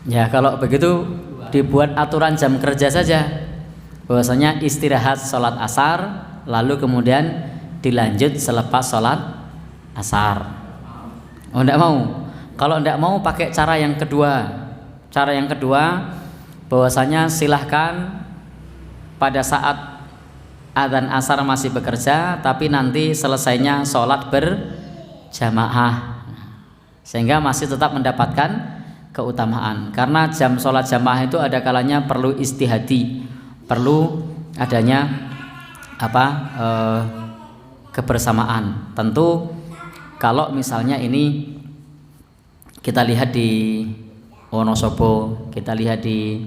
Speaker 1: Ya kalau begitu dibuat aturan jam kerja saja, bahwasanya istirahat sholat asar lalu kemudian dilanjut selepas sholat asar. Oh enggak mau. Kalau enggak mau pakai cara yang kedua. Cara yang kedua bahwasanya silahkan pada saat adzan asar masih bekerja, tapi nanti selesainya sholat berjamaah, sehingga masih tetap mendapatkan keutamaan. Karena jam sholat jamaah itu ada kalanya perlu istihadi, perlu adanya kebersamaan. Tentu kalau misalnya ini kita lihat di Wonosobo, kita lihat di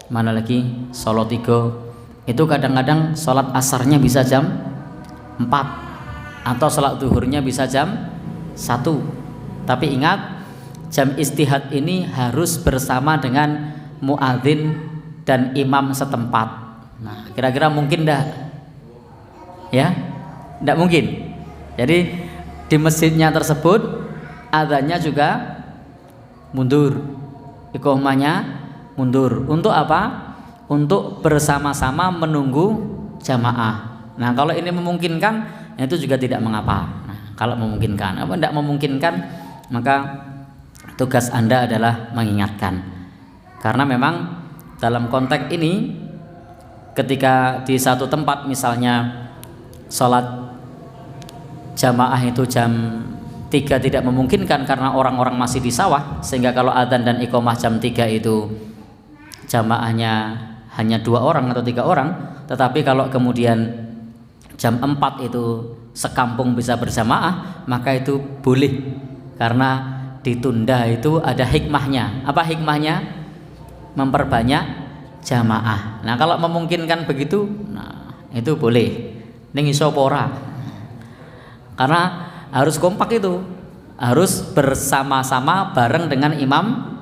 Speaker 1: mana lagi, Solo Tigo, itu kadang-kadang sholat asarnya bisa jam 4 atau sholat zuhurnya bisa jam 1. Tapi ingat, jam istihad ini harus bersama dengan muadzin dan imam setempat. Nah, kira-kira mungkin enggak? Ya? Enggak mungkin. Jadi di masjidnya tersebut adzannya juga mundur, iqomahnya mundur. Untuk apa? Untuk bersama-sama menunggu jamaah. Nah, kalau ini memungkinkan, itu juga tidak mengapa. Nah, kalau memungkinkan, apa tidak memungkinkan, maka tugas Anda adalah mengingatkan. Karena memang dalam konteks ini, ketika di satu tempat misalnya sholat jamaah itu jam 3 tidak memungkinkan karena orang-orang masih di sawah, sehingga kalau adzan dan iqomah jam 3 itu jamaahnya hanya 2 orang atau 3 orang. Tetapi kalau kemudian jam 4 itu sekampung bisa berjamaah, maka itu boleh, karena ditunda itu ada hikmahnya. Apa hikmahnya? Memperbanyak jamaah. Nah, kalau memungkinkan begitu, nah itu boleh. Ning iso apa ora? Karena harus kompak itu, harus bersama-sama bareng dengan imam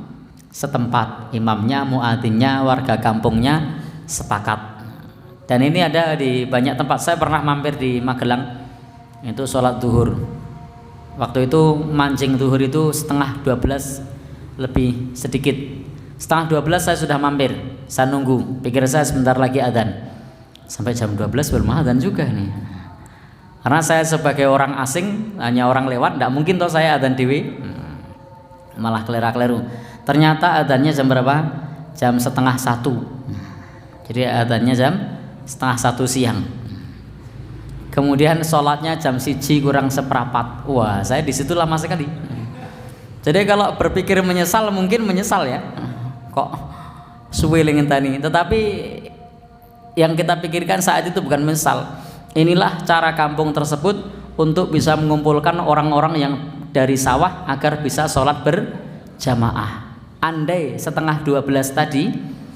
Speaker 1: setempat, imamnya, muadzinnya, warga kampungnya sepakat. Dan ini ada di banyak tempat. Saya pernah mampir di Magelang, itu sholat zuhur. Waktu itu mancing zuhur itu setengah 12 lebih sedikit. Setengah 12 saya sudah mampir, saya nunggu, pikir saya sebentar lagi adzan. Sampai jam 12 belum adzan juga nih. Karena saya sebagai orang asing, hanya orang lewat, tidak mungkin toh saya adzan dewi, malah kelera-keleru. Ternyata adzannya jam berapa? Jam setengah 1. Jadi adzannya jam setengah 1 siang. Kemudian sholatnya jam 1 kurang seperempat. Wah, saya di situ lama sekali. Jadi kalau berpikir menyesal mungkin menyesal ya. Kok suwe ngenteni. Tetapi yang kita pikirkan saat itu bukan menyesal. Inilah cara kampung tersebut untuk bisa mengumpulkan orang-orang yang dari sawah agar bisa sholat berjamaah. Andai setengah 12 tadi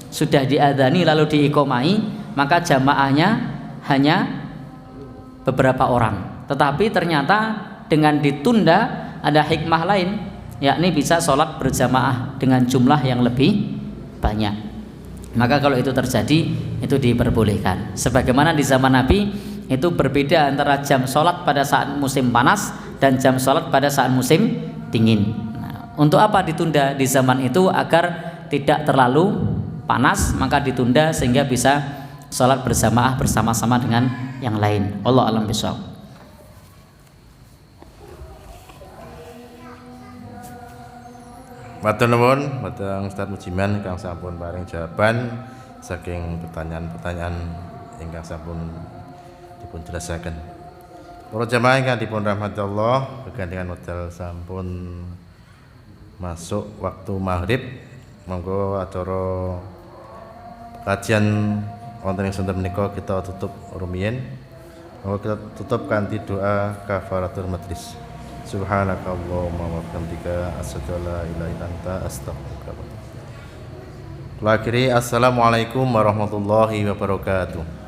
Speaker 1: sudah diadzani lalu diiqomai, maka jamaahnya hanya beberapa orang. Tetapi ternyata dengan ditunda ada hikmah lain, yakni bisa sholat berjamaah dengan jumlah yang lebih banyak. Maka kalau itu terjadi itu diperbolehkan. Sebagaimana di zaman Nabi itu berbeda antara jam sholat pada saat musim panas dan jam sholat pada saat musim dingin. Nah, untuk apa ditunda di zaman itu? Agar tidak terlalu panas, maka ditunda sehingga bisa sholat berjamaah bersama-sama dengan yang lain. Wallahu a'lam bishawab.
Speaker 2: Matur nuwun dhateng Ustaz Mujiman ingkang sampun paring jawaban saking pertanyaan-pertanyaan ingkang sampun dipun jelasaken. Para jamaah ingkang dipun rahmati Allah, kegandengan wekdal sampun masuk waktu maghrib. Monggo acara kajian wonten ing sonten menika kita tutup rumiyin. Monggo kita tutup kanthi doa kafaratul majlis. Subhanakallahumma wa bihamdika asyhadu an la ilaha illa anta astaghfiruka wa atubu ilaik. Assalamualaikum warahmatullahi wabarakatuh.